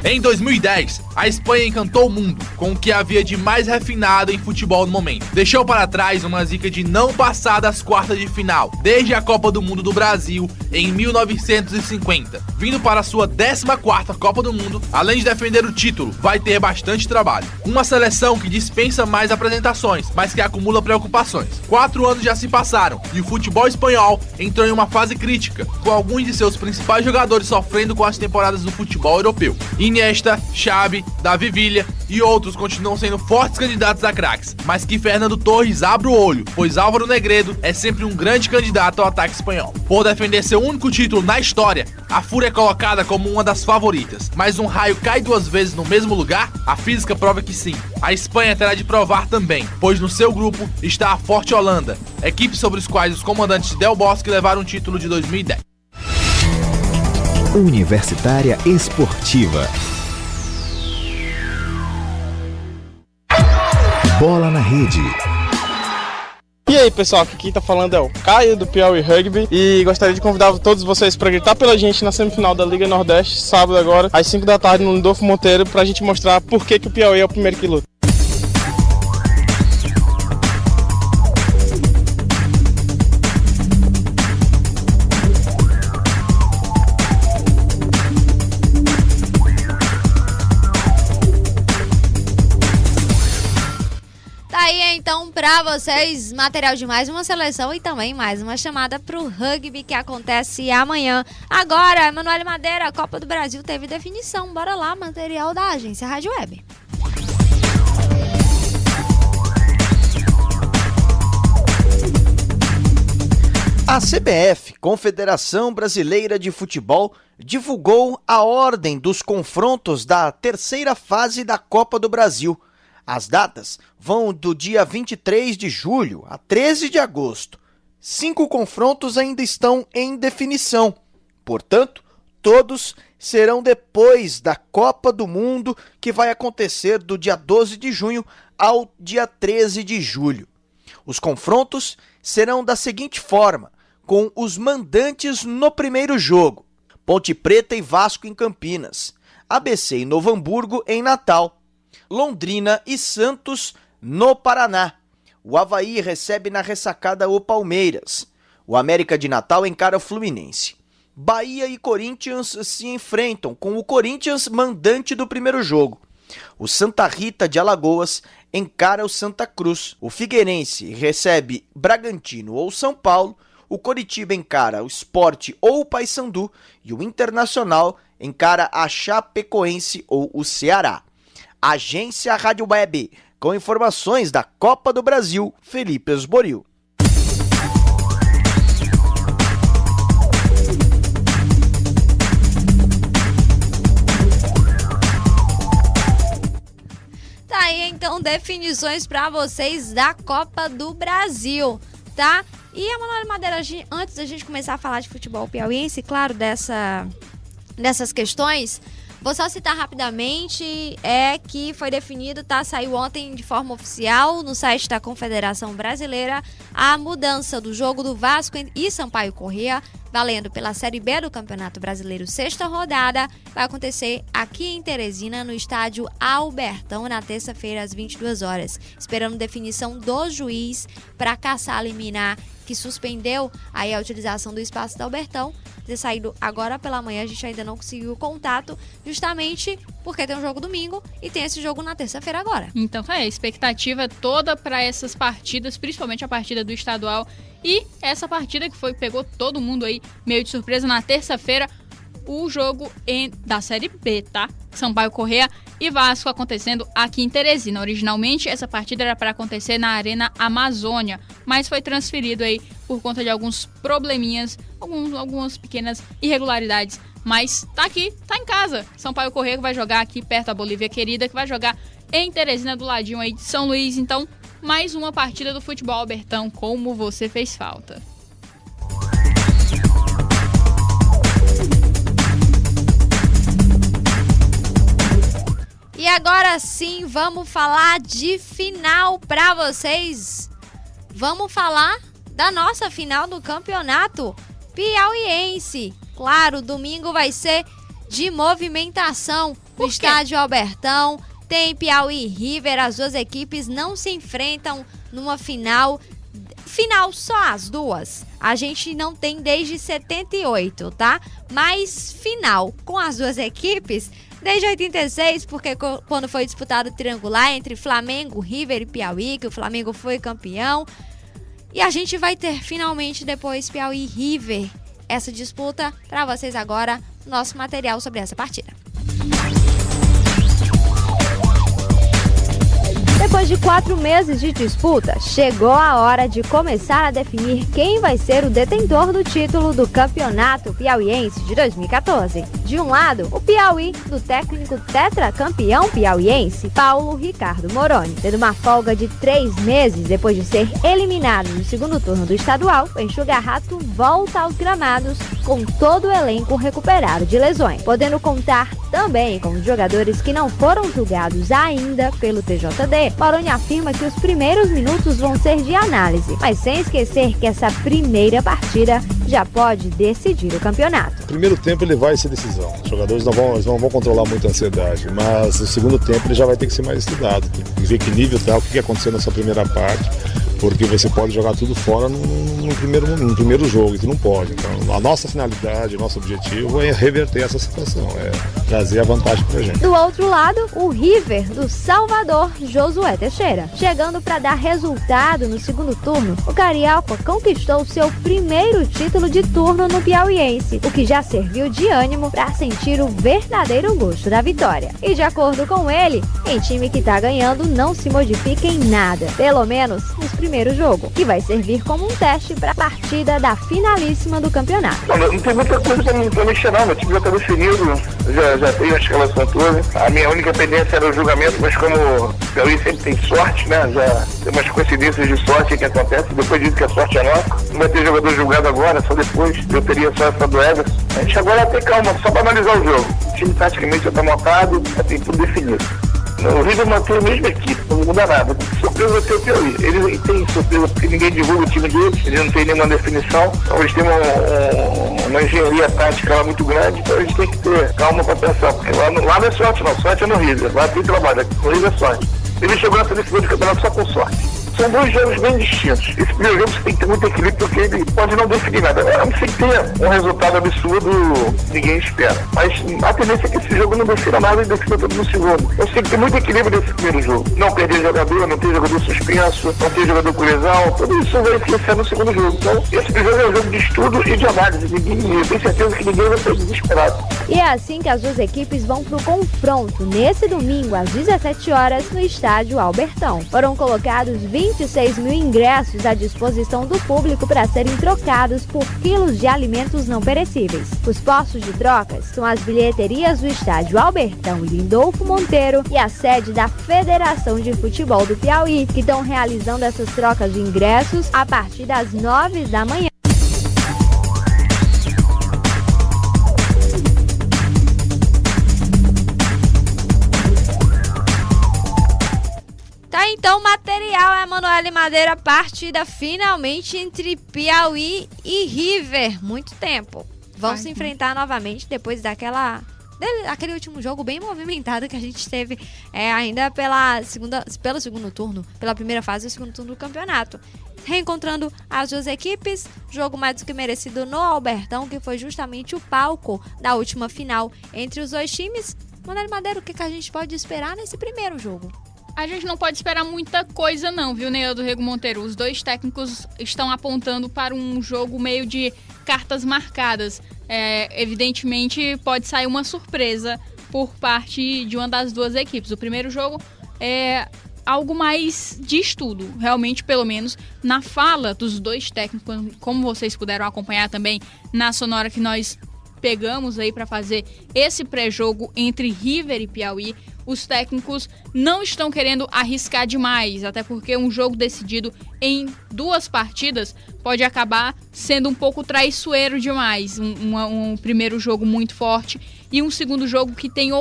[SPEAKER 17] Em 2010, a Espanha encantou o mundo com o que havia de mais refinado em futebol no momento. Deixou para trás uma zica de não passar das quartas de final, desde a Copa do Mundo do Brasil em 1950. Vindo para a sua 14ª Copa do Mundo, além de defender o título, vai ter bastante trabalho. Uma seleção que dispensa mais apresentações, mas que acumula preocupações. 4 anos já se passaram e o futebol espanhol entrou em uma fase crítica, com alguns de seus principais jogadores sofrendo com as temporadas do futebol europeu. Iniesta, Xavi, Davi Villa e outros continuam sendo fortes candidatos a craques, mas que Fernando Torres abre o olho, pois Álvaro Negredo é sempre um grande candidato ao ataque espanhol. Por defender seu único título na história, a Fúria é colocada como uma das favoritas, mas um raio cai 2 vezes no mesmo lugar? A física prova que sim. A Espanha terá de provar também, pois no seu grupo está a forte Holanda, equipe sobre os quais os comandantes Del Bosque levaram o título de 2010.
[SPEAKER 1] Universitária Esportiva. Bola na Rede.
[SPEAKER 18] E aí, pessoal, aqui quem tá falando é o Caio do Piauí Rugby e gostaria de convidar todos vocês para gritar pela gente na semifinal da Liga Nordeste, sábado agora, às 5 da tarde no Lindolfo Monteiro, pra gente mostrar por que o Piauí é o primeiro que luta.
[SPEAKER 8] Então, para vocês, material de mais uma seleção e também mais uma chamada pro rugby que acontece amanhã. Agora, Emanuele Madeira, a Copa do Brasil teve definição. Bora lá, material da agência Rádio Web.
[SPEAKER 23] A CBF, Confederação Brasileira de Futebol, divulgou a ordem dos confrontos da 3ª fase da Copa do Brasil. As datas vão do dia 23 de julho a 13 de agosto. 5 confrontos ainda estão em definição. Portanto, todos serão depois da Copa do Mundo, que vai acontecer do dia 12 de junho ao dia 13 de julho. Os confrontos serão da seguinte forma, com os mandantes no primeiro jogo: Ponte Preta e Vasco em Campinas, ABC e Novo Hamburgo em Natal, Londrina e Santos no Paraná. O Avaí recebe na ressacada o Palmeiras. O América de Natal encara o Fluminense. Bahia e Corinthians se enfrentam, com o Corinthians mandante do primeiro jogo. O Santa Rita de Alagoas encara o Santa Cruz. O Figueirense recebe Bragantino ou São Paulo. O Coritiba encara o Sport ou o Paysandu. E o Internacional encara a Chapecoense ou o Ceará. Agência Rádio Web, com informações da Copa do Brasil, Felipe Esboril.
[SPEAKER 8] Tá aí então definições para vocês da Copa do Brasil, tá? E a Manoel Madeira, antes da gente começar a falar de futebol piauiense, claro, dessas questões, vou só citar rapidamente, que foi definido, tá? Saiu ontem de forma oficial no site da Confederação Brasileira a mudança do jogo do Vasco e Sampaio Corrêa, valendo pela Série B do Campeonato Brasileiro, 6ª rodada, vai acontecer aqui em Teresina, no estádio Albertão, na terça-feira, às 22 horas. Esperando definição do juiz para caçar a liminar que suspendeu aí a utilização do espaço do Albertão. Ter saído agora pela manhã, a gente ainda não conseguiu contato, justamente porque tem um jogo domingo e tem esse jogo na terça-feira agora.
[SPEAKER 7] Então, a expectativa toda para essas partidas, principalmente a partida do estadual e essa partida que pegou todo mundo aí meio de surpresa na terça-feira, o jogo da Série B, tá? Sampaio Corrêa e Vasco acontecendo aqui em Teresina. Originalmente, essa partida era para acontecer na Arena Amazônia, mas foi transferido aí por conta de alguns probleminhas, algumas pequenas irregularidades. Mas tá aqui, tá em casa. Sampaio Corrêa que vai jogar aqui perto da Bolívia Querida, que vai jogar em Teresina, do ladinho aí de São Luís. Então, mais uma partida do futebol Albertão, como você fez falta.
[SPEAKER 8] E agora sim, vamos falar de final para vocês. Vamos falar da nossa final do campeonato piauiense. Claro, domingo vai ser de movimentação no estádio Albertão. Tem Piauí e River, as duas equipes não se enfrentam numa final só as duas. A gente não tem desde 78, tá? Mas final com as duas equipes desde 86, porque quando foi disputado o triangular entre Flamengo, River e Piauí, que o Flamengo foi campeão. E a gente vai ter finalmente depois Piauí e River, essa disputa para vocês agora, nosso material sobre essa partida.
[SPEAKER 15] Depois de 4 meses de disputa, chegou a hora de começar a definir quem vai ser o detentor do título do Campeonato Piauiense de 2014. De um lado, o Piauí, do técnico tetracampeão piauiense, Paulo Ricardo Moroni. Tendo uma folga de 3 meses depois de ser eliminado no segundo turno do estadual, o Enxuga-Rato volta aos gramados com todo o elenco recuperado de lesões, podendo contar também com os jogadores que não foram julgados ainda pelo TJD. Moroni afirma que os primeiros minutos vão ser de análise, mas sem esquecer que essa primeira partida já pode decidir o campeonato.
[SPEAKER 3] O primeiro tempo ele vai ser decisão. Os jogadores não vão controlar muito a ansiedade, mas o segundo tempo ele já vai ter que ser mais estudado. Tem que ver que nível tá, o que aconteceu nessa primeira parte, porque você pode jogar tudo fora no primeiro jogo, e tu não pode. Então, a nossa finalidade, o nosso objetivo é reverter essa situação, é trazer a vantagem pra gente.
[SPEAKER 15] Do outro lado, o River do Salvador, Josué Teixeira. Chegando para dar resultado no segundo turno, o Carioca conquistou seu primeiro título de turno no Piauiense, o que já serviu de ânimo para sentir o verdadeiro gosto da vitória. E de acordo com ele, em time que tá ganhando não se modifica em nada, pelo menos nos primeiros jogos, que vai servir como um teste para a partida da finalíssima do campeonato.
[SPEAKER 12] Não tem muita coisa pra mexer não, meu time já tá definido, já tem a escalação toda. A minha única pendência era o julgamento, mas como o Piauí sempre tem sorte, né, já tem umas coincidências de sorte que acontecem, depois disso que a sorte é nossa. Não vai ter jogador julgado agora, só depois, eu teria só essa do Everson. A gente agora vai ter calma, só para analisar o jogo. O time taticamente já tá montado, já tem tudo definido. O River mantém a mesma equipe, não muda nada. Surpresa vai ter o Piauí. Ele tem surpresa porque ninguém divulga o time dele, ele não tem nenhuma definição. Então eles têm uma engenharia tática lá muito grande, então a gente tem que ter calma para pensar. Porque lá não é sorte não, sorte é no River. Lá tem trabalho, no River é sorte. Ele chegou nessa decisão de campeonato só com sorte. São dois jogos bem distintos. Esse primeiro jogo você tem que ter muito equilíbrio, porque ele pode não definir nada. A não ser que tenha um resultado absurdo, ninguém espera. Mas a tendência é que esse jogo não defina nada e defina tudo no segundo. Então você tem que ter muito equilíbrio nesse primeiro jogo. Não perder jogador, não ter jogador suspenso, não ter jogador com lesão, tudo isso vai influenciar no segundo jogo. Então, esse primeiro jogo é um jogo de estudo e de análise. Eu tenho certeza que ninguém vai ser desesperado.
[SPEAKER 15] E é assim que as duas equipes vão pro confronto nesse domingo às 17 horas no estádio Albertão. Foram colocados 26 mil ingressos à disposição do público para serem trocados por quilos de alimentos não perecíveis. Os postos de trocas são as bilheterias do estádio Albertão Lindolfo Monteiro e a sede da Federação de Futebol do Piauí, que estão realizando essas trocas de ingressos a partir das 9 da manhã.
[SPEAKER 8] Tá, então, material, Emanuele Madeira, partida finalmente entre Piauí e River. Muito tempo. Vão se enfrentar novamente depois daquele último jogo bem movimentado que a gente teve ainda pelo segundo turno, pela primeira fase do segundo turno do campeonato. Reencontrando as duas equipes, jogo mais do que merecido no Albertão, que foi justamente o palco da última final entre os dois times. Emanuele Madeira, o que a gente pode esperar nesse primeiro jogo?
[SPEAKER 7] A gente não pode esperar muita coisa não, viu, Neildo Rego Monteiro? Os dois técnicos estão apontando para um jogo meio de cartas marcadas. Evidentemente, pode sair uma surpresa por parte de uma das duas equipes. O primeiro jogo é algo mais de estudo, realmente, pelo menos, na fala dos dois técnicos, como vocês puderam acompanhar também na sonora que nós pegamos aí para fazer esse pré-jogo entre River e Piauí. Os técnicos não estão querendo arriscar demais, até porque um jogo decidido em 2 partidas pode acabar sendo um pouco traiçoeiro demais. Um primeiro jogo muito forte e um segundo jogo que tem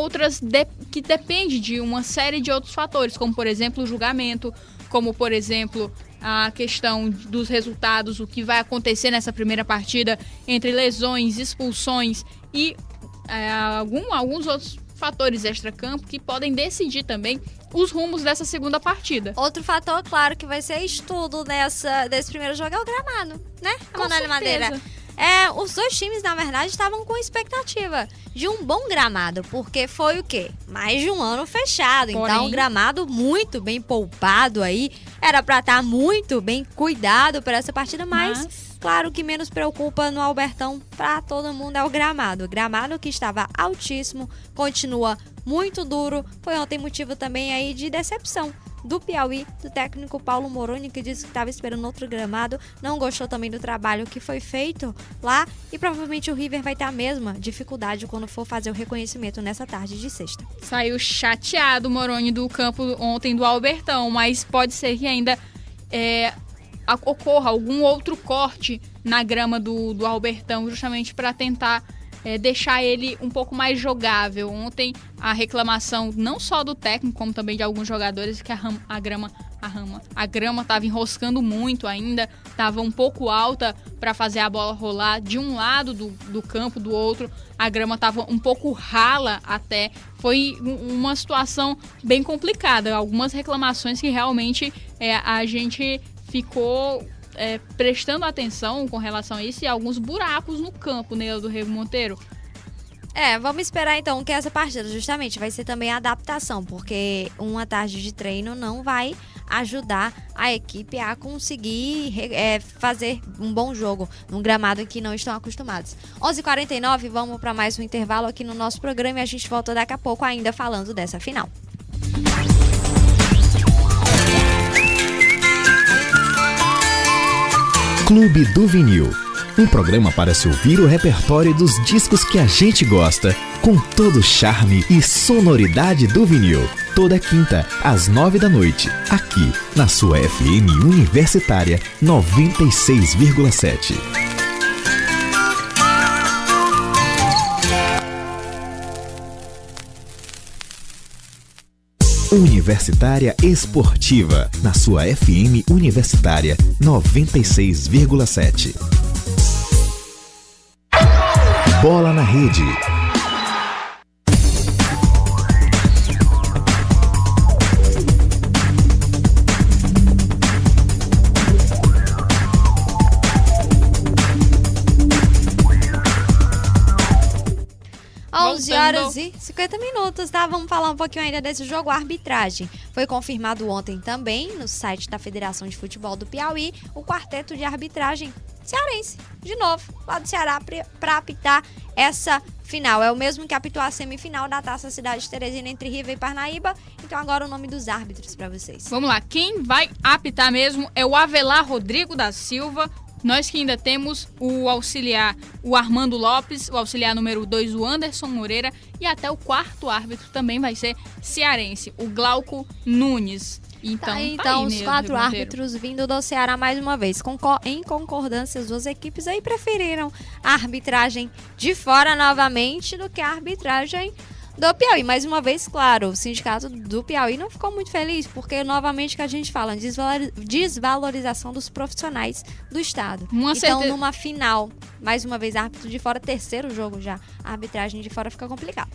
[SPEAKER 7] que depende de uma série de outros fatores, como por exemplo o julgamento, como por exemplo a questão dos resultados, o que vai acontecer nessa primeira partida entre lesões, expulsões e alguns outros fatores extra-campo que podem decidir também os rumos dessa segunda partida.
[SPEAKER 8] Outro fator, claro, que vai ser estudo desse primeiro jogo é o gramado, né, Emanuele Madeira? Os dois times, na verdade, estavam com expectativa de um bom gramado, porque foi o quê? Mais de um ano fechado. Porém, então, um gramado muito bem poupado aí. Era pra estar muito bem cuidado para essa partida, mas claro que menos preocupa no Albertão para todo mundo é o gramado. O gramado que estava altíssimo, continua muito duro. Foi ontem motivo também aí de decepção do Piauí, do técnico Paulo Moroni, que disse que estava esperando outro gramado, não gostou também do trabalho que foi feito lá e provavelmente o River vai ter a mesma dificuldade quando for fazer o reconhecimento nessa tarde de sexta.
[SPEAKER 7] Saiu chateado o Moroni do campo ontem do Albertão, mas pode ser que ainda ocorra algum outro corte na grama do Albertão, justamente para tentar deixar ele um pouco mais jogável. Ontem a reclamação não só do técnico, como também de alguns jogadores, que a grama estava enroscando muito ainda, estava um pouco alta para fazer a bola rolar de um lado do campo, do outro a grama estava um pouco rala até. Foi uma situação bem complicada, algumas reclamações que realmente a gente ficou prestando atenção com relação a isso e alguns buracos no campo, Neildo Rego Monteiro.
[SPEAKER 8] Vamos esperar então que essa partida justamente vai ser também a adaptação, porque uma tarde de treino não vai ajudar a equipe a conseguir fazer um bom jogo num gramado que não estão acostumados. 11h49, vamos para mais um intervalo aqui no nosso programa e a gente volta daqui a pouco ainda falando dessa final.
[SPEAKER 1] Clube do Vinil, um programa para se ouvir o repertório dos discos que a gente gosta, com todo o charme e sonoridade do vinil. Toda quinta, às 9 da noite, aqui na sua FM Universitária 96,7. Universitária Esportiva, na sua FM Universitária 96,7. Bola na Rede.
[SPEAKER 8] 11 horas e 50 minutos, tá? Vamos falar um pouquinho ainda desse jogo. A arbitragem foi confirmado ontem também no site da Federação de Futebol do Piauí, o quarteto de arbitragem cearense, de novo, lá do Ceará, para apitar essa final. É o mesmo que apitou a semifinal da Taça Cidade de Teresina entre River e Parnaíba. Então agora o nome dos árbitros para vocês.
[SPEAKER 7] Vamos lá, quem vai apitar mesmo é o Avelar Rodrigo da Silva. Nós que ainda temos o auxiliar, o Armando Lopes, o auxiliar número 2, o Anderson Moreira, e até o quarto árbitro também vai ser cearense, o Glauco Nunes. Então
[SPEAKER 8] os 4 árbitros vindo do Ceará mais uma vez. Em concordância, as duas equipes aí preferiram a arbitragem de fora novamente do que a arbitragem do Piauí. Mais uma vez, claro, o sindicato do Piauí não ficou muito feliz, porque novamente que a gente fala, desvalorização dos profissionais do estado. Numa final, mais uma vez, árbitro de fora, terceiro jogo já, a arbitragem de fora fica complicada.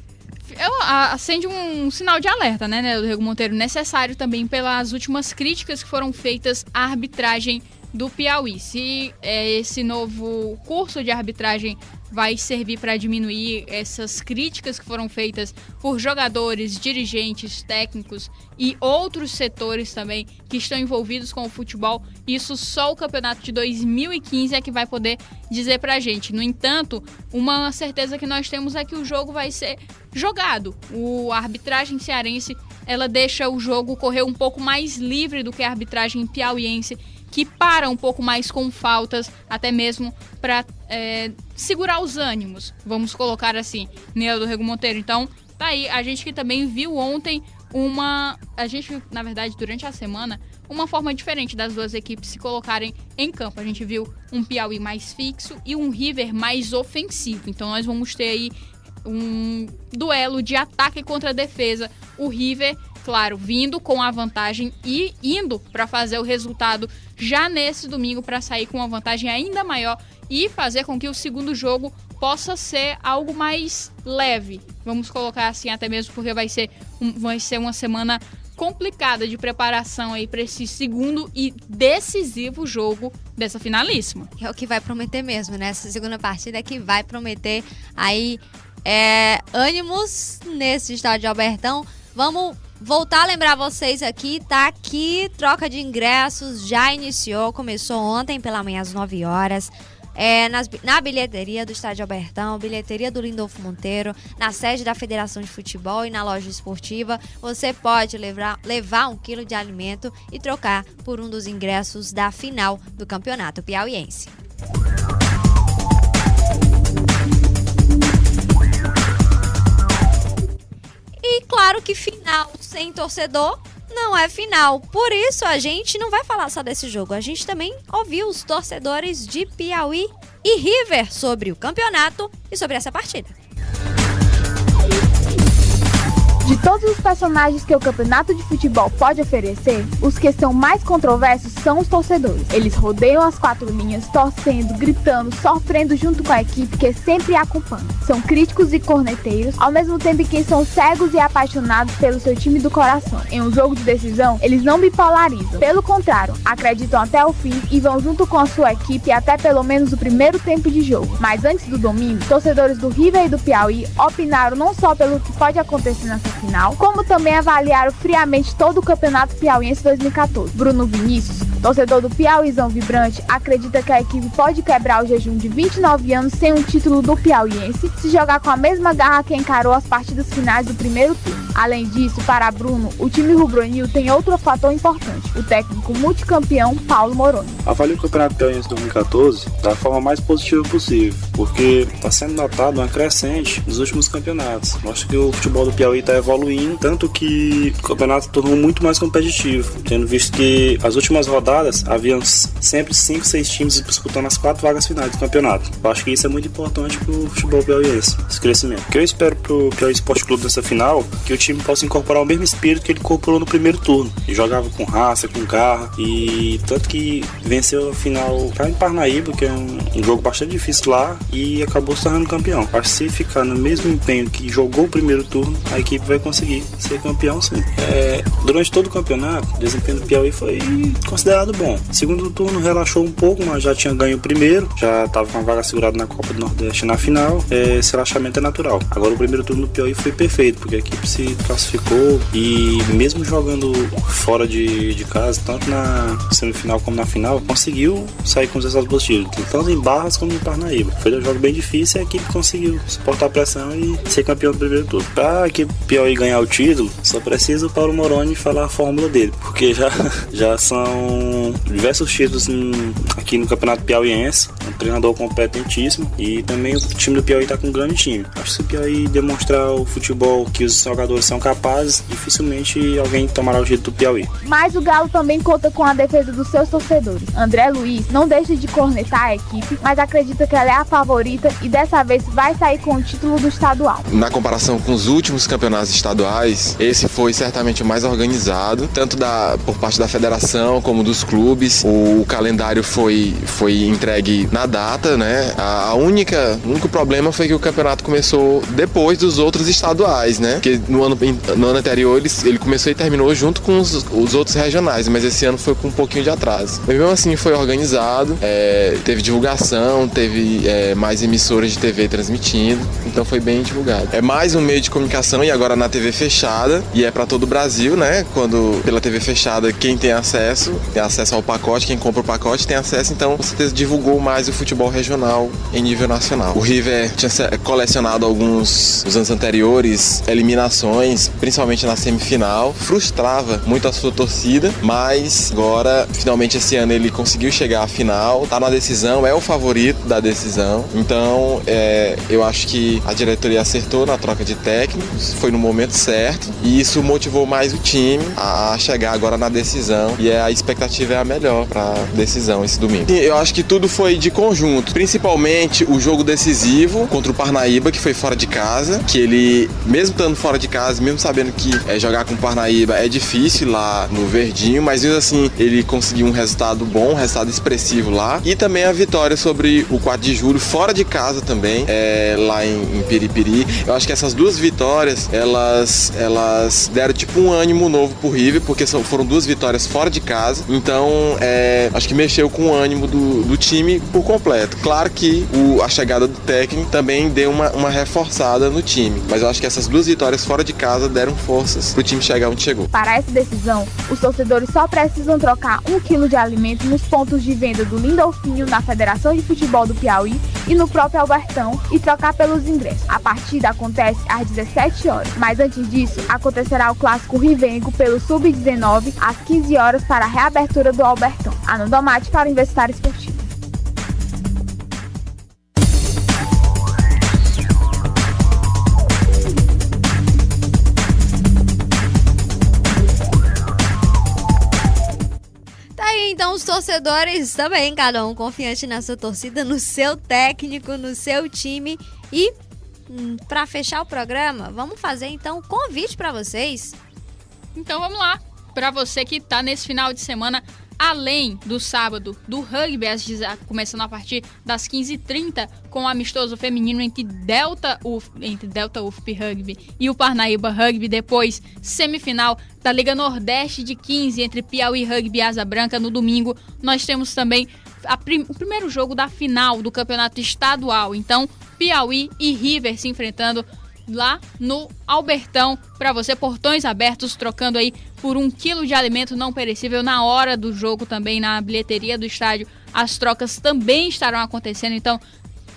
[SPEAKER 7] Acende um sinal de alerta, né, Rodrigo Monteiro? Necessário também pelas últimas críticas que foram feitas à arbitragem do Piauí. Se esse novo curso de arbitragem vai servir para diminuir essas críticas que foram feitas por jogadores, dirigentes, técnicos e outros setores também que estão envolvidos com o futebol, isso só o campeonato de 2015 é que vai poder dizer pra gente. No entanto, uma certeza que nós temos é que o jogo vai ser jogado. A arbitragem cearense, ela deixa o jogo correr um pouco mais livre do que a arbitragem piauiense, que para um pouco mais com faltas, até mesmo para segurar os ânimos, vamos colocar assim, né, do Rodrigo Monteiro. Então, tá aí, a gente que também viu ontem na verdade, durante a semana, uma forma diferente das duas equipes se colocarem em campo. A gente viu um Piauí mais fixo e um River mais ofensivo. Então, nós vamos ter aí um duelo de ataque contra defesa. O River, claro, vindo com a vantagem e indo para fazer o resultado já nesse domingo para sair com uma vantagem ainda maior e fazer com que o segundo jogo possa ser algo mais leve. Vamos colocar assim, até mesmo porque vai ser uma semana complicada de preparação aí para esse segundo e decisivo jogo dessa finalíssima.
[SPEAKER 8] É o que vai prometer mesmo, né? Essa segunda partida é que vai prometer aí ânimos nesse estádio de Albertão. Vamos voltar a lembrar vocês aqui, tá? Que troca de ingressos já iniciou, começou ontem pela manhã às 9 horas. Na bilheteria do Estádio Albertão, bilheteria do Lindolfo Monteiro, na sede da Federação de Futebol e na loja esportiva, você pode levar 1 quilo de alimento e trocar por um dos ingressos da final do Campeonato Piauiense. E claro que final sem torcedor não é final. Por isso a gente não vai falar só desse jogo. A gente também ouviu os torcedores de Piauí e River sobre o campeonato e sobre essa partida.
[SPEAKER 13] De todos os personagens que o campeonato de futebol pode oferecer, os que são mais controversos são os torcedores. Eles rodeiam as 4 linhas, torcendo, gritando, sofrendo junto com a equipe que sempre acompanha. São críticos e corneteiros, ao mesmo tempo que são cegos e apaixonados pelo seu time do coração. Em um jogo de decisão, eles não bipolarizam. Pelo contrário, acreditam até o fim e vão junto com a sua equipe até pelo menos o primeiro tempo de jogo. Mas antes do domingo, torcedores do River e do Piauí opinaram não só pelo que pode acontecer nessa final, como também avaliaram friamente todo o Campeonato Piauiense 2014. Bruno Vinícius, torcedor do Piauizão Vibrante, acredita que a equipe pode quebrar o jejum de 29 anos sem um título do Piauiense se jogar com a mesma garra que encarou as partidas finais do primeiro turno. Além disso, para Bruno, o time rubro-negro tem outro fator importante, o técnico multicampeão Paulo Moroni.
[SPEAKER 4] Avalio o Campeonato Piauiense 2014 da forma mais positiva possível, porque está sendo notado uma crescente nos últimos campeonatos. Mostra que o futebol do Piauí está evoluindo, tanto que o campeonato se tornou muito mais competitivo, tendo visto que as últimas rodadas haviam sempre 5, 6 times disputando as 4 vagas finais do campeonato. Eu acho que isso é muito importante para o futebol piauiense, esse crescimento. O que eu espero para o Piauí Esporte Clube nessa final, que o time time possa incorporar o mesmo espírito que ele incorporou no primeiro turno. Ele jogava com raça, com garra, e tanto que venceu a final em Parnaíba, que é um jogo bastante difícil lá, e acabou se tornando campeão. Acho que se ficar no mesmo empenho que jogou o primeiro turno, a equipe vai conseguir ser campeão, sim. Durante todo o campeonato, o desempenho do Piauí foi considerado bom. Segundo turno relaxou um pouco, mas já tinha ganho o primeiro, já estava com a vaga segurada na Copa do Nordeste na final. Esse relaxamento é natural. Agora o primeiro turno do Piauí foi perfeito, porque a equipe se classificou e mesmo jogando fora de casa, tanto na semifinal como na final, conseguiu sair com os resultados positivos, tanto em Barras como em Parnaíba. Foi um jogo bem difícil e a equipe conseguiu suportar a pressão e ser campeão do primeiro turno. Para a equipe Piauí ganhar o título, só precisa o Paulo Moroni falar a fórmula dele, porque já são diversos títulos aqui no Campeonato Piauiense, um treinador competentíssimo, e também o time do Piauí está com um grande time. Acho que se o Piauí demonstrar o futebol que os jogadores são capazes, dificilmente alguém tomará o jeito do Piauí.
[SPEAKER 13] Mas o Galo também conta com a defesa dos seus torcedores. André Luiz não deixa de cornetar a equipe, mas acredita que ela é a favorita e dessa vez vai sair com o título do estadual.
[SPEAKER 5] Na comparação com os últimos campeonatos estaduais, esse foi certamente o mais organizado, tanto por parte da federação como dos clubes. O calendário foi entregue na data, né? O único problema foi que o campeonato começou depois dos outros estaduais, né? Porque no ano anterior ele começou e terminou junto com os outros regionais, mas esse ano foi com um pouquinho de atraso. Mas mesmo assim foi organizado, teve divulgação, teve mais emissoras de TV transmitindo, então foi bem divulgado. É mais um meio de comunicação e agora na TV fechada, e é para todo o Brasil, né? Quando pela TV fechada quem tem acesso ao pacote, quem compra o pacote tem acesso, então com certeza divulgou mais o futebol regional em nível nacional. O River tinha colecionado alguns nos anos anteriores eliminações, principalmente na semifinal, frustrava muito a sua torcida, mas agora finalmente esse ano ele conseguiu chegar à final, tá na decisão, é o favorito da decisão, então eu acho que a diretoria acertou na troca de técnicos, foi no momento certo, e isso motivou mais o time a chegar agora na decisão, e a expectativa é a melhor para decisão esse domingo. Eu acho que tudo foi de conjunto, principalmente o jogo decisivo contra o Parnaíba, que foi fora de casa, que ele, mesmo estando fora de casa, mesmo sabendo que jogar com o Parnaíba é difícil lá no Verdinho, mas mesmo assim ele conseguiu um resultado bom, um resultado expressivo lá, e também a vitória sobre o 4 de julho fora de casa também, lá em Piripiri. Eu acho que essas duas vitórias, elas deram tipo um ânimo novo pro River, porque foram duas vitórias fora de casa, então acho que mexeu com o ânimo do time por completo. Claro que a chegada do técnico também deu uma reforçada no time, mas eu acho que essas duas vitórias fora de casa deram forças pro time chegar onde chegou.
[SPEAKER 13] Para essa decisão, os torcedores só precisam trocar 1 quilo de alimento nos pontos de venda do Lindolfinho, na Federação de Futebol do Piauí e no próprio Albertão, e trocar pelos ingressos. A partida acontece às 17 horas, mas antes disso, acontecerá o clássico Rivengo pelo Sub-19 às 15 horas para a reabertura do Albertão. Ana Domate para o Universitário Esportivo.
[SPEAKER 8] Então os torcedores também, cada um confiante na sua torcida, no seu técnico, no seu time. E para fechar o programa, vamos fazer então um convite para vocês.
[SPEAKER 7] Então vamos lá, para você que tá nesse final de semana, além do sábado do rugby, começando a partir das 15h30, com o amistoso feminino entre Delta UFP Rugby e o Parnaíba Rugby, depois semifinal da Liga Nordeste de 15 entre Piauí Rugby e Asa Branca no domingo. Nós temos também o primeiro jogo da final do campeonato estadual, então Piauí e River se enfrentando lá no Albertão, para você, portões abertos, trocando aí por 1 quilo de alimento não perecível na hora do jogo, também na bilheteria do estádio. As trocas também estarão acontecendo, então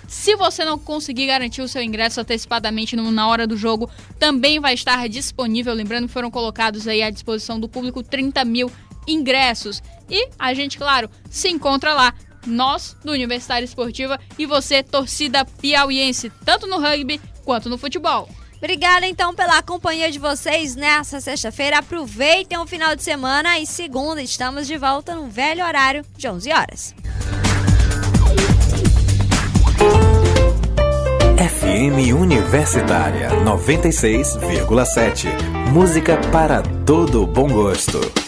[SPEAKER 7] se você não conseguir garantir o seu ingresso antecipadamente na hora do jogo, também vai estar disponível. Lembrando que foram colocados aí à disposição do público 30 mil ingressos. E a gente, claro, se encontra lá, nós do Universitário Esportiva e você, torcida piauiense, tanto no rugby quanto no futebol.
[SPEAKER 8] Obrigada então pela companhia de vocês nessa sexta-feira. Aproveitem o final de semana e segunda estamos de volta no velho horário de 11 horas.
[SPEAKER 6] FM Universitária 96,7. Música para todo bom gosto.